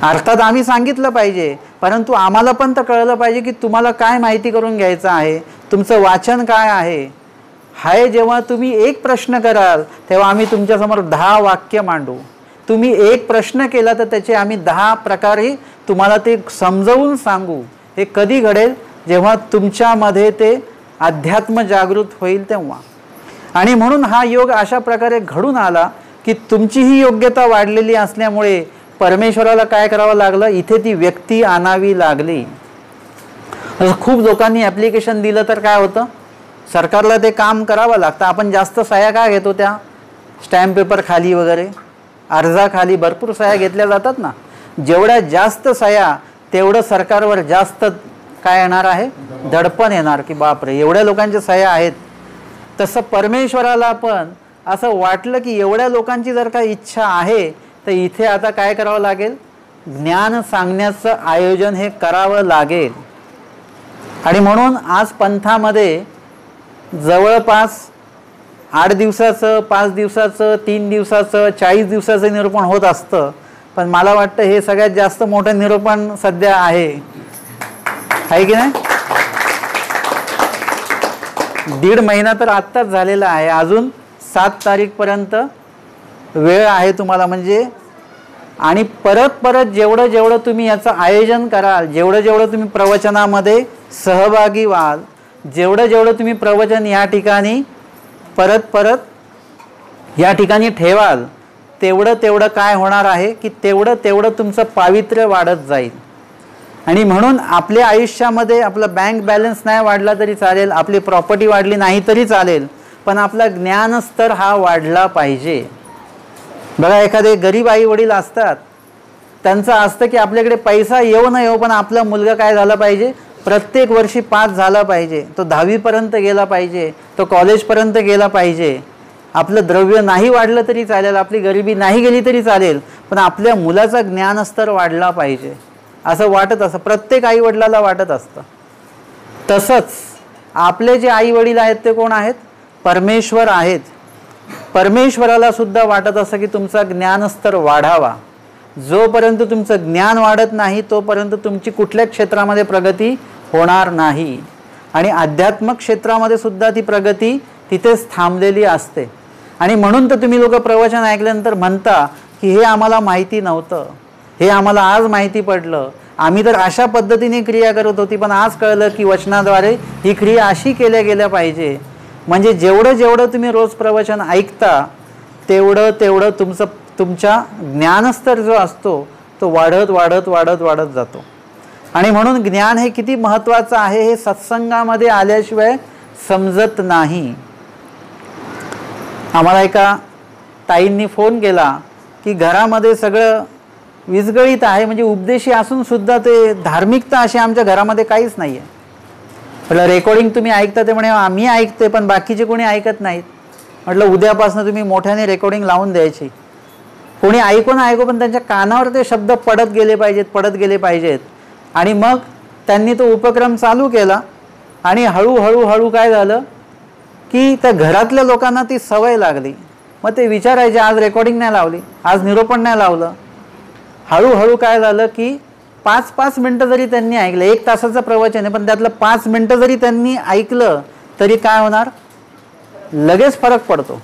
अर्थात आम्ही सांगितलं पाहिजे, परंतु आम्हाला पण तर कळलं पाहिजे की तुम्हाला काय माहिती करून घ्यायचं आहे, तुमचं वाचन काय आहे. हाय जेव्हा तुम्ही एक प्रश्न कराल तेव्हा आम्ही तुमच्यासमोर 10 वाक्य मांडू. तुम्ही एक प्रश्न केला तर त्याचे आम्ही 10 प्रकारे तुम्हाला ते समजवून सांगू. हे कधी घडेल? जेव्हा तुमच्यामध्ये ते अध्यात्म जागृत होईल तेव्हा. आणि म्हणून हा योग अशा प्रकारे घडून आला की तुमची ही योग्यता वाढलेली असल्यामुळे परमेश्वराला काय करावं लागलं? इथे ती व्यक्ती आणावी लागली. खूप लोकांनी ॲप्लिकेशन दिलं तर काय होतं? सरकारला ते काम करावं लागतं. आपण जास्त सह्या का घेतो? त्या स्टॅम्प पेपर खाली वगैरे अर्जाखाली भरपूर सह्या घेतल्या जातात ना. जेवढ्या जास्त सह्या तेवढं सरकारवर जास्त काय येणार आहे? दडपण येणार की बापरे एवढ्या लोकांच्या सह्या आहेत. तसं परमेश्वराला पण असं वाटलं की एवढ्या लोकांची जर का इच्छा आहे तर इथे आता काय करावं लागेल? ज्ञान सांगण्याचं आयोजन हे करावं लागेल. आणि म्हणून आज पंथामध्ये जवळपास 8 दिवसाचं, 5 दिवसाचं, 3 दिवसाचं, 40 दिवसाचं निरूपण होत असतं. पण मला वाटतं हे सगळ्यात जास्त मोठं निरूपण सध्या आहे की नाही? 1.5 महिना तर आत्ताच झालेला आहे. अजून 7 तारीखपर्यंत वेळ आहे तुम्हाला. म्हणजे आणि परत जेवढं जेवढं तुम्ही याचं आयोजन कराल, जेवढं जेवढं तुम्ही प्रवचनामध्ये सहभागी व्हाल, जेवढं जेवढं तुम्ही प्रवचन या ठिकाणी परत या ठिकाणी ठेवाल, तेवढं काय होणार आहे की तेवढं तुमचं पावित्र्य वाढत जाईल. आणि म्हणून आपल्या आयुष्यामध्ये आपला बँक बॅलन्स नाही वाढला तरी चालेल, आपली प्रॉपर्टी वाढली नाही तरी चालेल, पण आपला ज्ञानस्तर हा वाढला पाहिजे. बघा एखादे गरीब आई वडील असतात, त्यांचं असतं की आपल्याकडे पैसा येऊ न येऊ पण आपला मुलगा काय झाला पाहिजे? प्रत्येक वर्षी पास झाला पाहिजे, तो 10वीपर्यंत गेला पाहिजे, तो कॉलेजपर्यंत गेला पाहिजे. आपलं द्रव्य नाही वाढलं तरी चालेल, आपली गरिबी नाही गेली तरी चालेल, पण आपल्या मुलाचा ज्ञानस्तर वाढला पाहिजे असं वाटत असतं. प्रत्येक आई वडिलाला वाटत असतं. तसंच आपले जे आई वडील आहेत ते कोण आहेत? परमेश्वर आहेत. परमेश्वराला सुद्धा वाटत असं की तुमचा ज्ञानस्तर वाढावा. जोपर्यंत तुमचं ज्ञान वाढत नाही तोपर्यंत तुमची कुठल्याच क्षेत्रामध्ये प्रगती होणार नाही. आणि आध्यात्मिक क्षेत्रामध्ये सुद्धा ती प्रगती तिथेच थांबलेली असते. आणि म्हणून तर तुम्ही लोक प्रवचन ऐकल्यानंतर म्हणता की हे आम्हाला माहिती नव्हतं, हे आम्हाला आज माहिती पडलं, आम्ही तर अशा पद्धतीने क्रिया करत होती पण आज कळलं की वचनाद्वारे ही क्रिया अशी केल्या गेल्या पाहिजे. म्हणजे जेवढं जेवढं तुम्ही रोज प्रवचन ऐकता तेवढं तेवढं तुमच्या ज्ञानस्तर जो असतो तो वाढत वाढत वाढत वाढत जातो. आणि म्हणून ज्ञान हे किती महत्त्वाचं आहे हे सत्संगामध्ये आल्याशिवाय समजत नाही. आम्हाला एका ताईंनी फोन केला की घरामध्ये सगळं विस्कळीत आहे, म्हणजे उपदेशी असून सुद्धा ते धार्मिकता अशी आमच्या घरामध्ये काहीच नाही आहे. म्हटलं रेकॉर्डिंग तुम्ही ऐकता ते म्हणे आम्ही ऐकते पण बाकीचे कोणी ऐकत नाहीत. म्हटलं उद्यापासून तुम्ही मोठ्याने रेकॉर्डिंग लावून द्यायची, कोणी ऐकू पण त्यांच्या कानावर ते शब्द पडत गेले पाहिजेत. आणि मग त्यांनी तो उपक्रम चालू केला. आणि हळूहळू काय झालं की त्या घरातल्या लोकांना ती सवय लागली. मग ते विचारायचे आज रेकॉर्डिंग नाही लावली, आज निरोपण नाही लावलं. हळूहळू काय झालं की 5-5 मिनटं जरी त्यांनी ऐकलं, 1 तासाचं प्रवचन आहे पण त्यातलं 5 मिनटं जरी त्यांनी ऐकलं तरी काय होणार, लगेच फरक पडतो.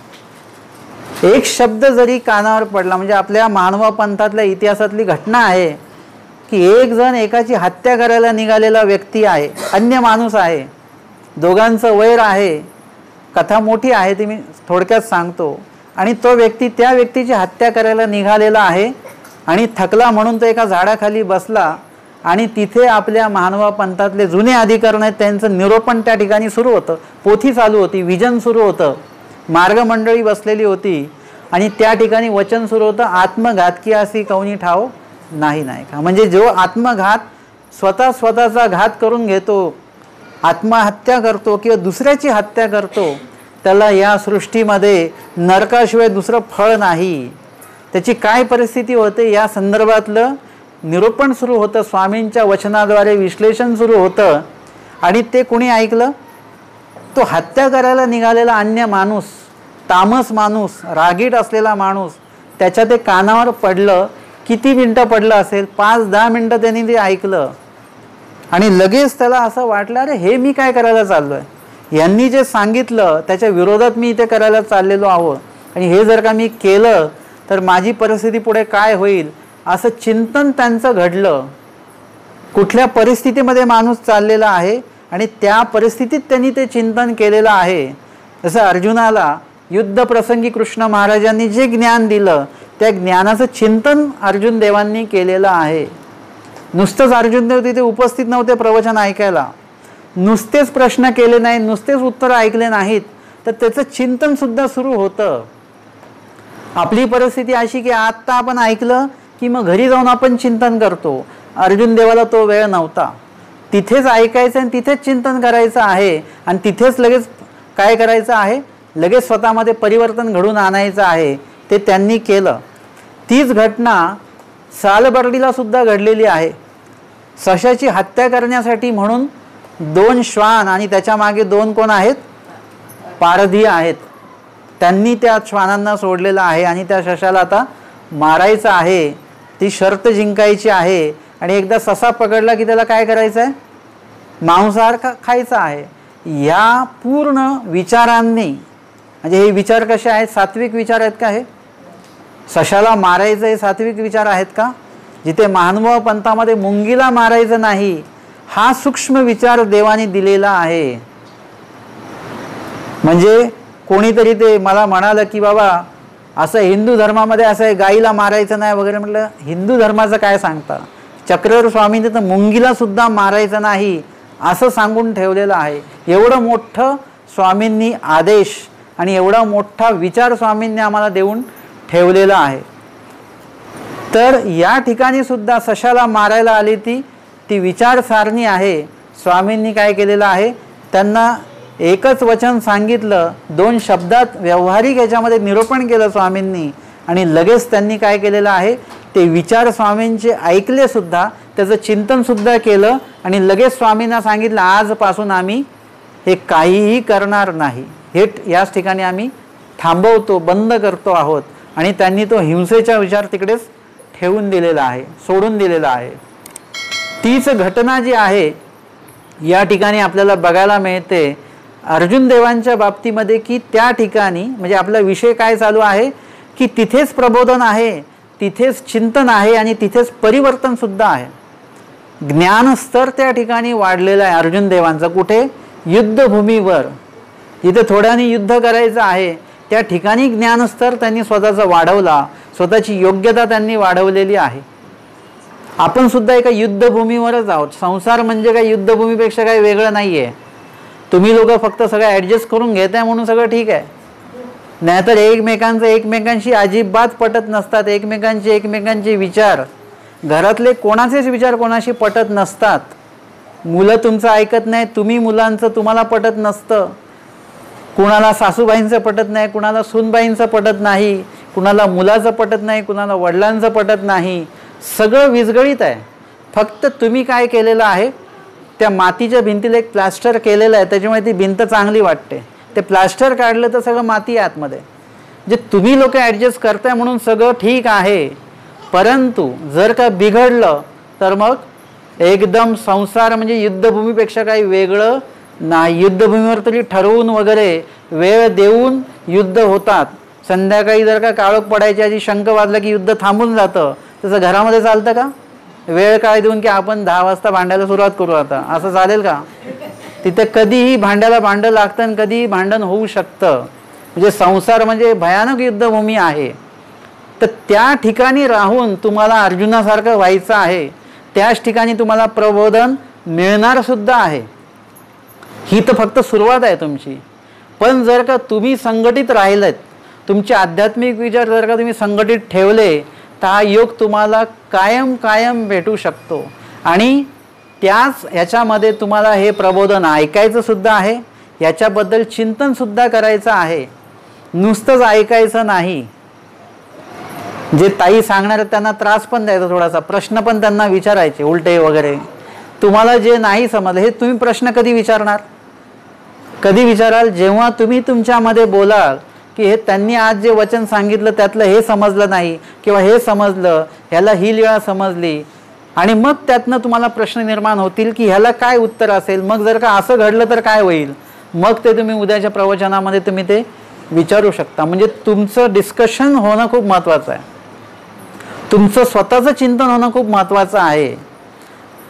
एक शब्द जरी कानावर पडला, म्हणजे आपल्या मानव पंथातल्या इतिहासातली घटना आहे की एक जण एकाची हत्या करायला निघालेला व्यक्ती आहे, अन्य माणूस आहे, दोघांचं वैर आहे, कथा मोठी आहे ती मी थोडक्यात सांगतो. आणि तो व्यक्ती त्या व्यक्तीची हत्या करायला निघालेला आहे आणि थकला म्हणून तो एका झाडाखाली बसला. आणि तिथे आपल्या मानव पंथातले जुने अधिकारी आहेत त्यांचं निरोपण त्या ठिकाणी सुरू होतं, पोथी चालू होती, विजन सुरू होतं, मार्गमंडळी बसलेली होती. आणि त्या ठिकाणी वचन सुरू होतं, आत्मघातकी अशी कोणी ठाव नाही का. म्हणजे जो आत्मघात स्वतःचा घात करून घेतो, आत्महत्या करतो किंवा दुसऱ्याची हत्या करतो, त्याला या सृष्टीमध्ये नरकाशिवाय दुसरं फळ नाही. त्याची काय परिस्थिती होते या संदर्भातलं निरूपण सुरू होतं, स्वामींच्या वचनाद्वारे विश्लेषण सुरू होतं. आणि ते कोणी ऐकलं, तो हत्या करायला निघालेला अन्य माणूस, तामस माणूस, रागीट असलेला माणूस, त्याच्या ते कानावर पडलं. किती मिनटं पडलं असेल, 5-10 मिनटं त्यांनी ते ऐकलं. आणि लगेच त्याला असं वाटलं अरे हे मी काय करायला चाललोय, यांनी जे सांगितलं त्याच्या विरोधात मी इथे करायला चाललेलो आहोत, आणि हे जर का मी केलं तर माझी परिस्थिती पुढे काय होईल, असं चिंतन त्यांचं घडलं. कुठल्या परिस्थितीमध्ये माणूस चाललेला आहे आणि त्या परिस्थितीत त्यांनी ते चिंतन केलेलं आहे. जसं अर्जुनाला युद्धप्रसंगी कृष्ण महाराजांनी जे ज्ञान दिलं त्या ज्ञानाचं चिंतन अर्जुन देवांनी केलेलं आहे. नुसतंच अर्जुन देव तिथे उपस्थित नव्हते प्रवचन ऐकायला, नुसतेच प्रश्न केले नाहीत, नुसतेच उत्तर ऐकले नाहीत, तर त्याचं चिंतन सुद्धा सुरू होतं. आपली परिस्थिती अशी की आत्ता आपण ऐकलं की मग घरी जाऊन आपण चिंतन करतो. अर्जुन देवाला तो वेळ नव्हता, तिथेच ऐकायचं आणि तिथेच चिंतन करायचं आहे. आणि तिथेच लगेच काय करायचं आहे, लगेच स्वतःमध्ये परिवर्तन घडून आणायचं आहे. ते त्यांनी केलं. तीच घटना सालबर्डीला सुद्धा घडलेली आहे. सशाची हत्या करण्यासाठी म्हणून 2 श्वान आणि त्याच्या मागे 2 कोण आहेत, पारधी आहेत, त्यांनी त्या श्वानांना सोडलेलं आहे. आणि त्या सशाला आता मारायचं आहे, ती शर्त जिंकायची आहे. आणि एकदा ससा पकडला की त्याला काय करायचं आहे, मांसाहार खायचा आहे. या पूर्ण विचारांनी, म्हणजे हे विचार कसे आहेत, सात्विक विचार आहेत का, हे सशाला मारायचं हे सात्विक विचार आहेत का. जिथे मानव पंथामध्ये मुंगीला मारायचं नाही, हा सूक्ष्म विचार देवाने दिलेला आहे. म्हणजे कोणीतरी ते मला म्हणालं की बाबा असं हिंदू धर्मामध्ये असं आहे, गाईला मारायचं नाही वगैरे. म्हटलं हिंदू धर्माचं काय सांगता, चक्रधर स्वामींनी तर मुंगीला सुद्धा मारायचं नाही असं सांगून ठेवलेलं आहे. एवढं मोठं स्वामींनी आदेश आणि एवढा मोठा विचार स्वामींनी आम्हाला देऊन ठेवलेला आहे. तर या ठिकाणी सुद्धा सशाला मारायला आली ती विचारसारणी आहे. स्वामींनी काय केलेलं आहे, त्यांना एकच वचन सांगितलं, 2 शब्दात व्यावहारिक याच्यामध्ये निरूपण केलं स्वामींनी. आणि लगेच त्यांनी काय केलेलं आहे, ते विचार स्वामींचे ऐकले सुद्धा, त्याचं चिंतन सुद्धा केलं. आणि लगेच स्वामींना सांगितलं आजपासून आम्ही हे काहीही करणार नाही, हे याच ठिकाणी आम्ही थांबवतो, बंद करतो आहोत. आणि त्यांनी तो हिंसेचा विचार तिकडेच ठेवून दिलेला आहे, सोडून दिलेला आहे. तीच घटना जी आहे या ठिकाणी आपल्याला बघायला मिळते अर्जुन देवांच्या बाबतीमध्ये, की त्या ठिकाणी म्हणजे आपला विषय काय चालू आहे की तिथेच प्रबोधन आहे, तिथेच चिंतन आहे आणि तिथेच परिवर्तन सुद्धा आहे. ज्ञानस्तर त्या ठिकाणी वाढलेला आहे अर्जुन देवांचा. कुठे? युद्धभूमीवर, जिथे थोड्याने युद्ध करायचं आहे त्या ठिकाणी ज्ञानस्तर त्यांनी स्वतःचा वाढवला, स्वतःची योग्यता त्यांनी वाढवलेली आहे. आपण सुद्धा एका युद्धभूमीवरच आहोत. संसार म्हणजे काही युद्धभूमीपेक्षा काही वेगळं नाही आहे. तुम्ही लोक फक्त सगळं ॲडजस्ट करून घेताय म्हणून सगळं ठीक आहे, नाहीतर एकमेकांशी अजिबात पटत नसतात. एकमेकांचे विचार, घरातले कोणाचेच विचार कोणाशी पटत नसतात. मुलं तुमचं ऐकत नाही, तुम्ही मुलांचं तुम्हाला पटत नसतं. कुणाला सासूबाईंचं पटत नाही, कुणाला सूनबाईंचं पटत नाही, कुणाला मुलाचं पटत नाही, कुणाला वडिलांचं पटत नाही. सगळं विस्कळीत आहे. फक्त तुम्ही काय केलेलं आहे, त्या मातीच्या भिंतीला एक प्लास्टर केलेलं आहे, त्याच्यामुळे ती भिंत चांगली वाटते. ते प्लास्टर काढलं तर सगळं माती आहे आतमध्ये. जे तुम्ही लोक ॲडजस्ट करताय म्हणून सगळं ठीक आहे, परंतु जर का बिघडलं तर मग एकदम संसार म्हणजे युद्धभूमीपेक्षा काही वेगळं नाही. युद्धभूमीवर तरी ठरवून वगैरे वेळ देऊन युद्ध होतात. संध्याकाळी जर का काळोख पडायची आधी शंख वाजला की युद्ध थांबून जातं. तसं घरामध्ये चालतं का? वेळ काय देऊन की आपण 10 वाजता भांडायला सुरुवात करू आता, असं चालेल का? तिथे कधीही भांड्याला भांडं लागतं आणि कधीही भांडण होऊ शकतं. म्हणजे संसार म्हणजे भयानक युद्धभूमी आहे. तर त्या ठिकाणी राहून तुम्हाला अर्जुनासारखं व्हायचं आहे. त्याच ठिकाणी तुम्हाला प्रबोधन मिळणार सुद्धा आहे. ही तर फक्त सुरुवात आहे तुमची. पण जर का तुम्ही संघटित राहिलेत, तुमचे आध्यात्मिक विचार जर का तुम्ही संघटित ठेवले, तर हा योग तुम्हाला कायम भेटू शकतो. आणि त्याच ह्याच्यामध्ये तुम्हाला हे प्रबोधन ऐकायचं सुद्धा आहे, याच्याबद्दल चिंतन सुद्धा करायचं आहे. नुसतंच ऐकायचं नाही. जे ताई सांगणार त्यांना त्रास पण द्यायचा, थोडासा प्रश्न पण त्यांना विचारायचे उलटे वगैरे. तुम्हाला जे नाही समजलं हे तुम्ही प्रश्न कधी विचारणार? कधी विचाराल? जेव्हा तुम्ही तुमच्यामध्ये बोलाल की हे त्यांनी आज जे वचन सांगितलं त्यातलं हे समजलं नाही, किंवा हे समजलं, ह्याला ही लीळा समजली, आणि मग त्यातनं तुम्हाला प्रश्न निर्माण होतील की ह्याला काय उत्तर असेल. मग जर का असं घडलं तर काय होईल, मग ते तुम्ही उद्याच्या प्रवचनामध्ये तुम्ही ते विचारू शकता. म्हणजे तुमचं डिस्कशन होणं खूप महत्त्वाचं आहे. तुमचं स्वतःचं चिंतन होणं खूप महत्त्वाचं आहे.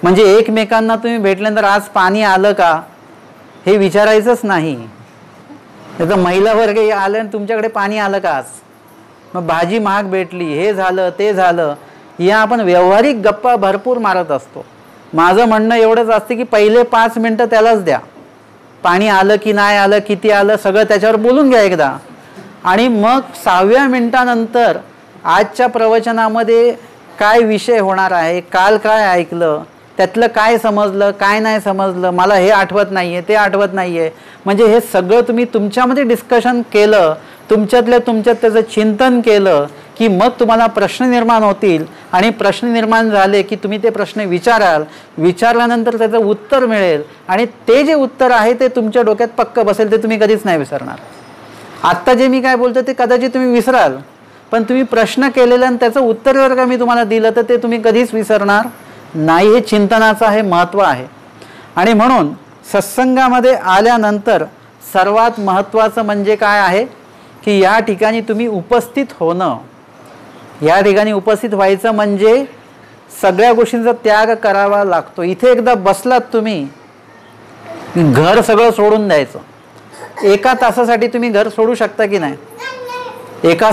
म्हणजे एकमेकांना तुम्ही भेटल्यानंतर आज पाणी आलं का हे विचारायचंच नाही. तर महिला वर्ग आलं आणि तुमच्याकडे पाणी आलं का आज, मग भाजी महाग भेटली, हे झालं ते झालं, या आपण व्यावहारिक गप्पा भरपूर मारत असतो. माझं म्हणणं एवढंच असतं की पहिले 5 मिनटं त्यालाच द्या. पाणी आलं की नाही आलं, किती आलं, सगळं त्याच्यावर बोलून घ्या एकदा. आणि मग 6व्या मिनिटानंतर आजच्या प्रवचनामध्ये काय विषय होणार आहे, काल काय ऐकलं, त्यातलं काय समजलं, काय नाही समजलं, मला हे आठवत नाही आहे, ते आठवत नाही आहे. म्हणजे हे सगळं तुम्ही तुमच्यामध्ये डिस्कशन केलं, तुमच्यात त्याचं चिंतन केलं की मग तुम्हाला प्रश्न निर्माण होतील. आणि प्रश्न निर्माण झाले की तुम्ही ते प्रश्न विचाराल, विचारल्यानंतर त्याचं उत्तर मिळेल, आणि ते जे उत्तर आहे ते तुमच्या डोक्यात पक्क बसेल, ते तुम्ही कधीच नाही विसरणार. आत्ता जे मी काय बोलतो ते कदाचित तुम्ही विसराल, पण तुम्ही प्रश्न केलेला आणि त्याचं उत्तर जर का मी तुम्हाला दिलं तर ते तुम्ही कधीच विसरणार नाही. हे चिंतनाचं हे महत्त्व आहे. आणि म्हणून सत्संगामध्ये आल्यानंतर सर्वात महत्त्वाचं म्हणजे काय आहे की या ठिकाणी तुम्ही उपस्थित होणं. या ठिकाणी उपस्थित व्हायचं म्हणजे सगळ्या गोष्टींचा त्याग करावा लागतो. इथे एकदा बसलात तुम्ही, घर सगळं सोडून द्यायचं. 1 तासासाठी तुम्ही घर सोडू शकता की नाही? 1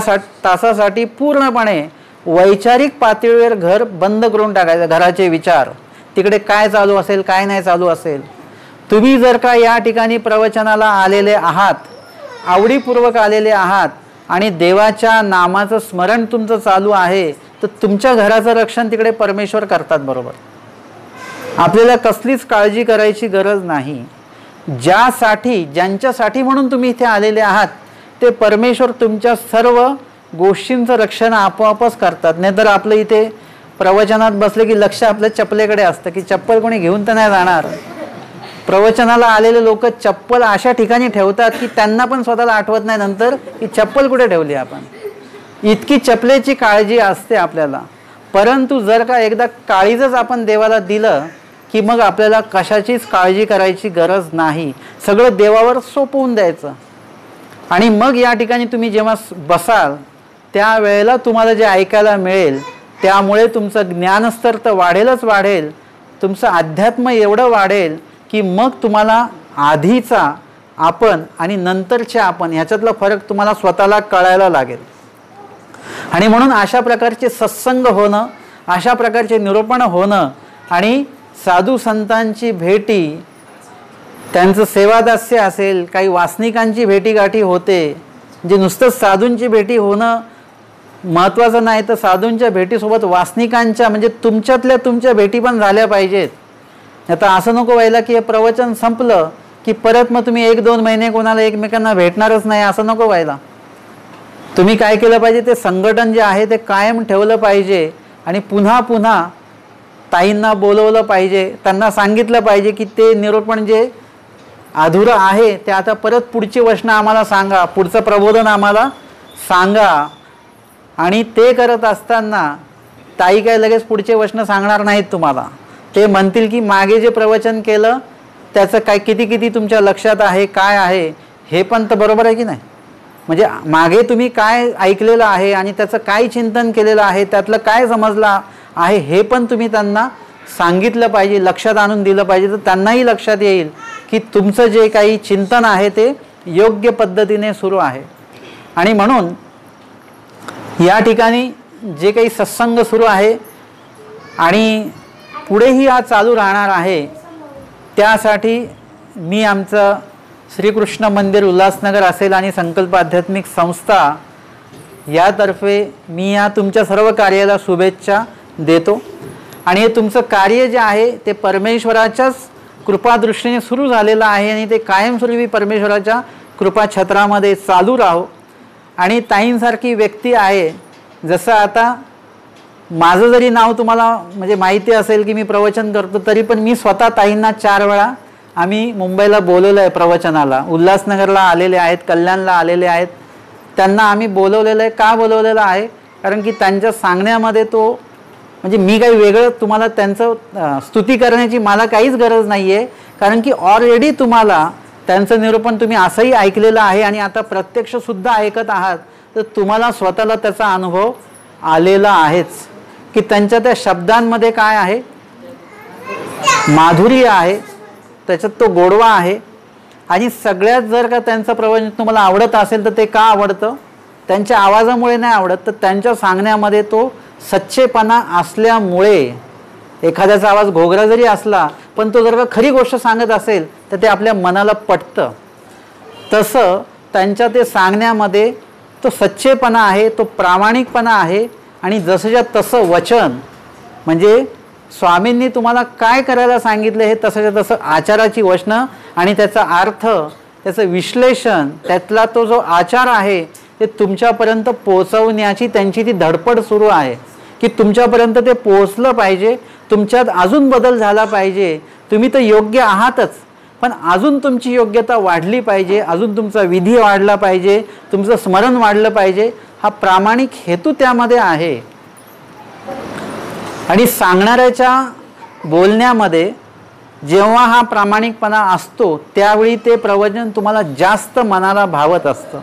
तासासाठी पूर्णपणे वैचारिक पातळीवर घर बंद करून टाकायचं. घराचे विचार, तिकडे काय चालू असेल, काय नाही चालू असेल. तुम्ही जर का या ठिकाणी प्रवचनाला आलेले आहात, आवडीपूर्वक आलेले आहात, आणि देवाच्या नामाचं स्मरण तुमचं चालू आहे, तर तुमच्या घराचं रक्षण तिकडे परमेश्वर करतात बरोबर. आपल्याला कसलीच काळजी करायची गरज नाही. ज्यांच्यासाठी म्हणून तुम्ही इथे आलेले आहात ते परमेश्वर तुमच्या सर्व गोष्टींचं रक्षण आपोआपच करतात. नाहीतर आपलं इथे प्रवचनात बसले की लक्ष आपल्या चप्पलेकडे असतं की चप्पल कोणी घेऊन तर नाही जाणार. प्रवचनाला आलेले लोक चप्पल अशा ठिकाणी ठेवतात की त्यांना पण स्वतःला आठवत नाही नंतर की चप्पल कुठे ठेवली आपण. इतकी चपलेची काळजी असते आपल्याला. परंतु जर का एकदा काळीजच आपण देवाला दिलं की मग आपल्याला कशाचीच काळजी करायची गरज नाही, सगळं देवावर सोपवून द्यायचं. आणि मग या ठिकाणी तुम्ही जेव्हा बसाल त्यावेळेला तुम्हाला जे ऐकायला मिळेल त्यामुळे तुमचं ज्ञानस्तर तर वाढेलच वाढेल, तुमचं अध्यात्म एवढं वाढेल की मग तुम्हाला आधीचा आपण आणि नंतरच्या आपण ह्याच्यातला फरक तुम्हाला स्वतःला कळायला लागेल. आणि म्हणून अशा प्रकारचे सत्संग होणं, अशा प्रकारचे निरूपण होणं आणि साधू संतांची भेटी, त्यांचं सेवादास्य असेल, काही वासनिकांची भेटीगाठी होते. म्हणजे नुसतंच साधूंची भेटी होणं महत्त्वाचं नाही, तर साधूंच्या भेटीसोबत वासनिकांच्या म्हणजे तुमच्यातल्या तुमच्या भेटी पण झाल्या पाहिजेत. आता असं नको व्हायला की हे प्रवचन संपलं की परत मग तुम्ही 1-2 महिने कोणाला एकमेकांना भेटणारच नाही, असं नको व्हायला. तुम्ही काय केलं पाहिजे, ते संघटन जे आहे ते कायम ठेवलं पाहिजे आणि पुन्हा पुन्हा ताईंना बोलवलं पाहिजे, त्यांना सांगितलं पाहिजे की ते निरूपण जे अधुरं आहे ते आता परत पुढची वचनं आम्हाला सांगा, पुढचं प्रबोधन आम्हाला सांगा. आणि ते करत असताना ताई काय लगेच पुढचे वचनं सांगणार नाहीत तुम्हाला. ते म्हणतील की मागे जे प्रवचन केलं त्याचं काय किती तुमच्या लक्षात आहे, काय आहे हे पण तर बरोबर आहे की नाही. म्हणजे मागे तुम्ही काय ऐकलेलं आहे आणि त्याचं काय चिंतन केलेलं आहे, त्यातलं काय समजलं आहे हे पण तुम्ही त्यांना सांगितलं पाहिजे, लक्षात आणून दिलं पाहिजे. तर त्यांनाही लक्षात येईल की तुमचं जे काही चिंतन आहे ते योग्य पद्धतीने सुरू आहे. आणि म्हणून या ठिकाणी जे काही सत्संग सुरू आहे आणि पुढेही हा चालू राहणार आहे, त्यासाठी मी आमचं श्रीकृष्ण मंदिर उल्हासनगर असेल आणि संकल्प आध्यात्मिक संस्था यातर्फे मी या तुमच्या सर्व कार्याला शुभेच्छा देतो. आणि हे तुमचं कार्य जे आहे ते परमेश्वराच्याच कृपादृष्टीने सुरू झालेलं आहे आणि ते कायमस्वरूपी परमेश्वराच्या कृपा छत्रामध्ये चालू राहो. आणि ताईंसारखी व्यक्ती आहे, जसं आता माझं जरी नाव तुम्हाला म्हणजे माहिती असेल की मी प्रवचन करतो, तरी पण मी स्वतः ताईंना 4 वेळा आम्ही मुंबईला बोलवलं आहे प्रवचनाला. उल्हासनगरला आलेले आहेत, कल्याणला आलेले आहेत. त्यांना आम्ही बोलवलेलं आहे. का बोलवलेलं आहे, कारण की त्यांच्या सांगण्यामध्ये तो म्हणजे मी काही वेगळं तुम्हाला त्यांचं स्तुती करण्याची मला काहीच गरज नाही आहे, कारण की ऑलरेडी तुम्हाला त्यांचं निरूपण तुम्ही असंही ऐकलेलं आहे आणि आता प्रत्यक्षसुद्धा ऐकत आहात. तर तुम्हाला स्वतःला त्याचा अनुभव आलेला आहेच की त्यांच्या त्या शब्दांमध्ये काय आहे, माधुर्य आहे, त्याच्यात तो गोडवा आहे. आणि सगळ्यात जर का त्यांचं प्रवचन तुम्हाला आवडत असेल तर ते का आवडतं, त्यांच्या आवाजामुळे नाही आवडत, तर त्यांच्या सांगण्यामध्ये तो सच्चेपणा असल्यामुळे. एखाद्याचा आवाज घोगरा जरी असला पण तो जर का खरी गोष्ट सांगत असेल तर ते आपल्या मनाला पटतं. तसं त्यांच्या ते सांगण्यामध्ये तो सच्चेपणा आहे, तो प्रामाणिकपणा आहे. आणि जसंच्या तसं वचन म्हणजे स्वामींनी तुम्हाला काय करायला सांगितलं हे तसंच्या तसं आचाराची वचनं आणि त्याचा अर्थ, त्याचं विश्लेषण, त्यातला तो जो आचार आहे ते तुमच्यापर्यंत पोहोचवण्याची त्यांची ती धडपड सुरू आहे की तुमच्यापर्यंत ते पोहोचलं पाहिजे, तुमच्यात अजून बदल झाला पाहिजे. तुम्ही तर योग्य आहातच, पण अजून तुमची योग्यता वाढली पाहिजे, अजून तुमचा विधी वाढला पाहिजे, तुमचं स्मरण वाढलं पाहिजे. हा प्रामाणिक हेतू त्यामध्ये आहे. आणि सांगणाऱ्याच्या बोलण्यामध्ये जेव्हा हा प्रामाणिकपणा असतो त्यावेळी ते प्रवचन तुम्हाला जास्त मनाला भावत असतं.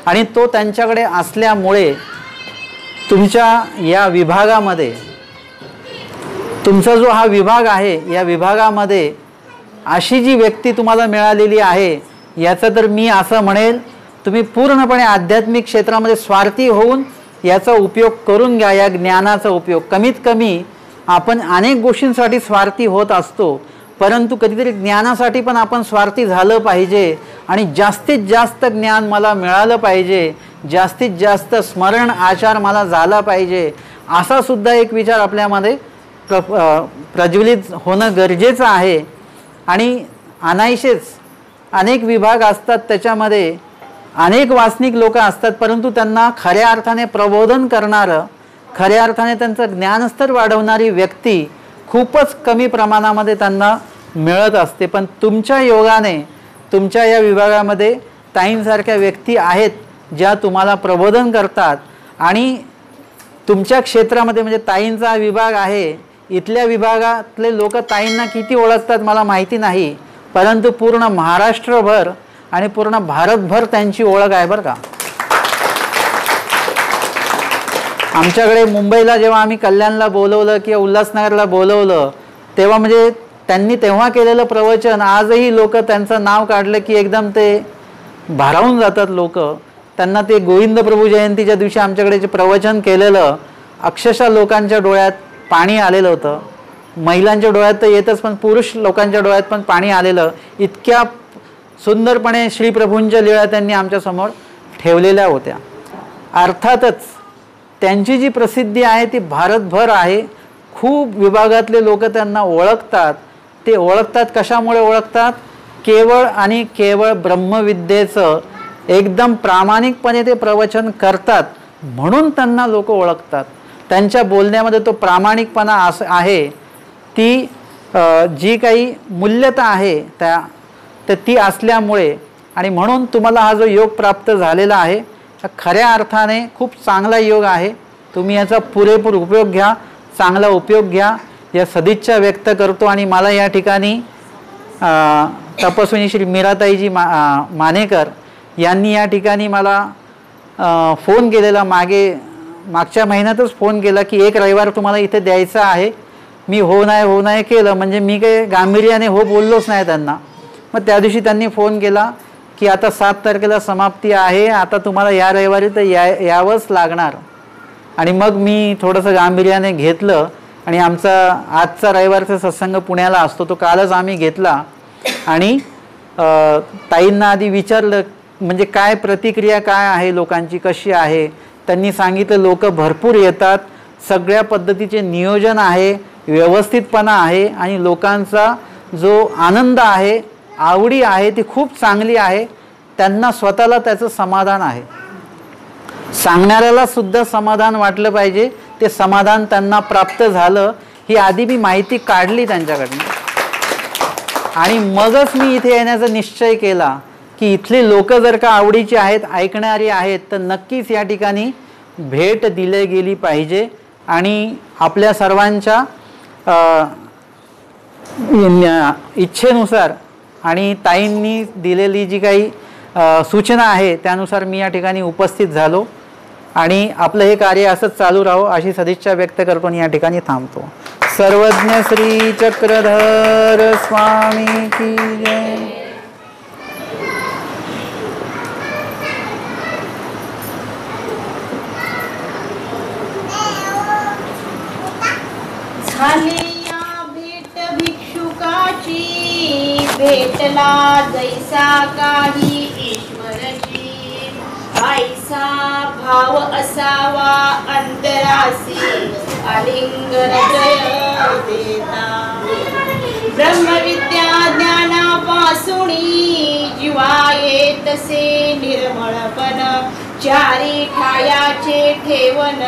आणि तो त्यांच्याकडे असल्यामुळे तुमच्या या विभागामध्ये, तुमचा जो हा विभाग आहे या विभागामध्ये अशी जी व्यक्ती तुम्हाला मिळालेली आहे, याचं तर मी असं म्हणेल तुम्ही पूर्णपणे आध्यात्मिक क्षेत्रामध्ये स्वार्थी होऊन याचा उपयोग करून घ्या. या ज्ञानाचा उपयोग. कमीत कमी आपण अनेक गोष्टींसाठी स्वार्थी होत असतो, परंतु कधीतरी ज्ञानासाठी पण आपण स्वार्थी झालं पाहिजे. आणि जास्तीत जास्त ज्ञान मला मिळालं पाहिजे, जास्तीत जास्त स्मरण आचार मला झाला पाहिजे, असा सुद्धा एक विचार आपल्यामध्ये प्रज्वलित होणं गरजेचं आहे. आणि अनायसेच अनेक विभाग असतात, त्याच्यामध्ये अनेक वासनिक लोक असतात, परंतु त्यांना खऱ्या अर्थाने प्रबोधन करणारं, खऱ्या अर्थाने त्यांचं ज्ञानस्तर वाढवणारी व्यक्ती खूपच कमी प्रमाणामध्ये त्यांना मिळत असते. पण तुमच्या योगाने तुमच्या या विभागामध्ये ताईंसारख्या व्यक्ती आहेत ज्या तुम्हाला प्रबोधन करतात. आणि तुमच्या क्षेत्रामध्ये म्हणजे ताईंचा हा विभाग आहे, इथल्या विभागातले लोक ताईंना किती ओळखतात मला माहिती नाही, परंतु पूर्ण महाराष्ट्रभर आणि पूर्ण भारतभर त्यांची ओळख आहे बरं का. आमच्याकडे मुंबईला जेव्हा आम्ही कल्याणला बोलवलं किंवा उल्हासनगरला बोलवलं तेव्हा म्हणजे त्यांनी तेव्हा केलेलं प्रवचन आजही लोक त्यांचं नाव काढलं की एकदम ते भारावून जातात लोक. त्यांना ते गोविंद प्रभू जयंतीच्या दिवशी आमच्याकडे जे प्रवचन केलेलं अक्षरशः लोकांच्या डोळ्यात पाणी आलेलं होतं. महिलांच्या डोळ्यात तर येतच पण पुरुष लोकांच्या डोळ्यात पण पाणी आलेलं. इतक्या सुंदरपणे श्रीप्रभूंच्या लीळा त्यांनी आमच्यासमोर ठेवलेल्या होत्या. अर्थातच त्यांची जी प्रसिद्धी आहे ती भारतभर आहे. खूप विभागातले लोक त्यांना ओळखतात. ते ओळखतात कशामुळे ओळखतात? केवळ आणि केवळ ब्रह्मविद्येचं एकदम प्रामाणिकपणे ते प्रवचन करतात म्हणून त्यांना लोक ओळखतात. त्यांच्या बोलण्यामध्ये तो प्रामाणिकपणा आहे, ती जी काही मूल्यता आहे तर ती असल्यामुळे आणि म्हणून तुम्हाला हा जो योग प्राप्त झालेला आहे खऱ्या अर्थाने खूप चांगला योग आहे. तुम्ही याचा पुरेपूर उपयोग घ्या, चांगला उपयोग घ्या, या सदिच्छा व्यक्त करतो. आणि मला या ठिकाणी तपस्विनी श्री मीराताईजी मानेकर यांनी या ठिकाणी मला फोन केलेला, मागच्या महिन्यातच फोन केला की एक रविवार तुम्हाला इथे द्यायचा आहे. मी हो नाही केलं, म्हणजे मी काही गांभीर्याने हो बोललोच नाही त्यांना. मग त्या दिवशी त्यांनी फोन केला की आता 7 तारखेला समाप्ती आहे, आता तुम्हाला या रविवारी तर यावंच लागणार. आणि मग मी थोडंसं गांभीर्याने घेतलं आणि आमचा आजचा रविवारचा सत्संग पुण्याला असतो, तो कालच आम्ही घेतला. आणि ताईंना आधी विचारलं म्हणजे काय प्रतिक्रिया काय आहे लोकांची, कशी आहे. त्यांनी सांगितलं लोक भरपूर येतात, सगळ्या पद्धतीचे नियोजन आहे, व्यवस्थितपणा आहे आणि लोकांचा जो आनंद आहे, आवडी आहे ती खूप चांगली आहे. त्यांना स्वतःला त्याचं समाधान आहे. सांगणाऱ्याला सुद्धा समाधान वाटलं पाहिजे. ते समाधान त्यांना प्राप्त झालं. ही आधी मी माहिती काढली त्यांच्याकडनं आणि मगच मी इथे येण्याचा निश्चय केला की इथली लोक जर का आवडीची आहेत, ऐकणारी आहेत, तर नक्कीच या ठिकाणी भेट दिली गेली पाहिजे. आणि आपल्या सर्वांच्या इच्छेनुसार आणि ताईंनी दिलेली जी काही सूचना आहे त्यानुसार मी या ठिकाणी उपस्थित झालो. आणि आपलं हे कार्य असंच चालू राहो अशी सदिच्छा व्यक्त करतो आणि या ठिकाणी थांबतो. सर्वज्ञ श्री चक्रधर स्वामी की जय. झाले या भेट भिक्षुकाची, भेटला जैसा काही ईश्वरची. ऐसा भाव असावा अंतरासी, आलिंगन जय देता. ब्रह्मविद्या ज्ञानापासूनी जीवा येतसे निर्मळपण. चारी ठायाचे ठेवन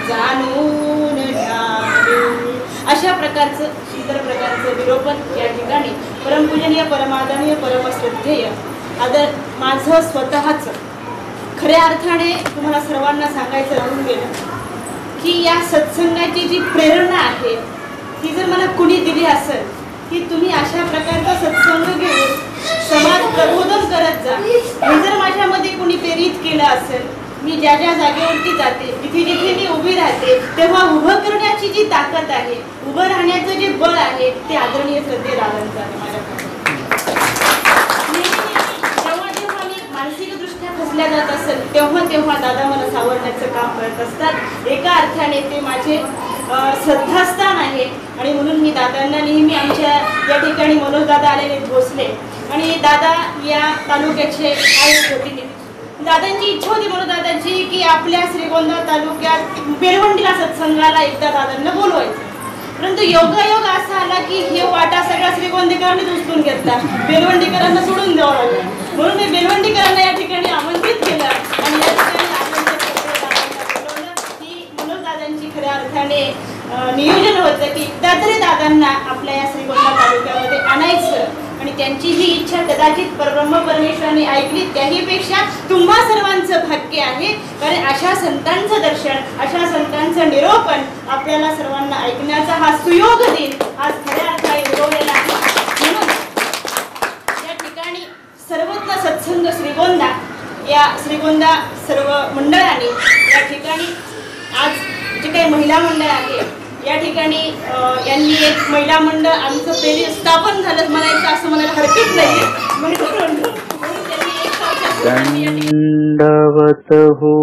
जाणून घ्यावे. अशा प्रकारचं सुंदर प्रकारचं विरोपण या ठिकाणी परमपूजनीय परमादरणीय परमश्रद्धेय आदर माझं स्वतःच खऱ्या अर्थाने तुम्हाला सर्वांना सांगायचं राहून गेलं की या सत्संगाची जी प्रेरणा आहे ती जर मला कुणी दिली असेल की तुम्ही अशा प्रकारचा सत्संग घेऊन समाज प्रबोधन करत जा, हे जर माझ्यामध्ये कुणी प्रेरित केलं असेल, मी ज्या ज्या जागेवरती जाते जिथे जिथे मी उभी राहते तेव्हा उभं करण्याची जी ताकद आहे, उभं राहण्याचं जे बळ आहे ते आदरणीय श्रद्धेय दादांचं आहे माझ्याकडे. जेव्हा जेव्हा मी मानसिकदृष्ट्या फसल्या जात असेल तेव्हा तेव्हा दादा मला सावरण्याचं काम करत असतात. एका अर्थाने ते माझे श्रद्धास्थान आहे आणि म्हणून मी दादांना नेहमी आमच्या या ठिकाणी मनोज दादा आलेले भोसले आणि दादा या तालुक्याचे आयुष प्रतिनिधी. दादांची इच्छा होती मनोज दादांची की आपल्या श्रीगोंदा तालुक्यात बेलवंडीला सत्संगाला एकदा दादांना बोलवायचं, परंतु योगायोग असा आला की हे वाटा सगळ्या श्रीगोंदेकरांनीच उचलून घेतला, बेलवंडीकरांना सोडून द्यावं लागलं. म्हणून मी बेलवंडीकरांना या ठिकाणी आमंत्रित केलं आणि या ठिकाणी की मनोज दादांची खऱ्या अर्थाने नियोजन होतं की एकदा तरी दादांना आपल्या या श्रीगोंदा तालुक्यामध्ये आणायचं आणि त्यांची ही इच्छा कदाचित परब्रह्म परमेश्वराने ऐकली त्याहीपेक्षा तुम्हा सर्वांचं भाग्य आहे, कारण अशा संतांचं दर्शन, अशा संतांचं निरोपण आपल्याला सर्वांना ऐकण्याचा हा सुयोग दिन आज खऱ्या अर्थाने उगवलेला आहे. म्हणून या ठिकाणी सर्वत्र सत्संग श्रीगोंदा या श्रीगोंदा सर्व मंडळाने या ठिकाणी आज जे काही महिला मंडळ आहे या ठिकाणी यांनी एक महिला मंडळ आमचं पेरी स्थापन झालं म्हणायचं असं म्हणायला हरकत नाही. म्हणून त्यांनी एक दंडवत हो.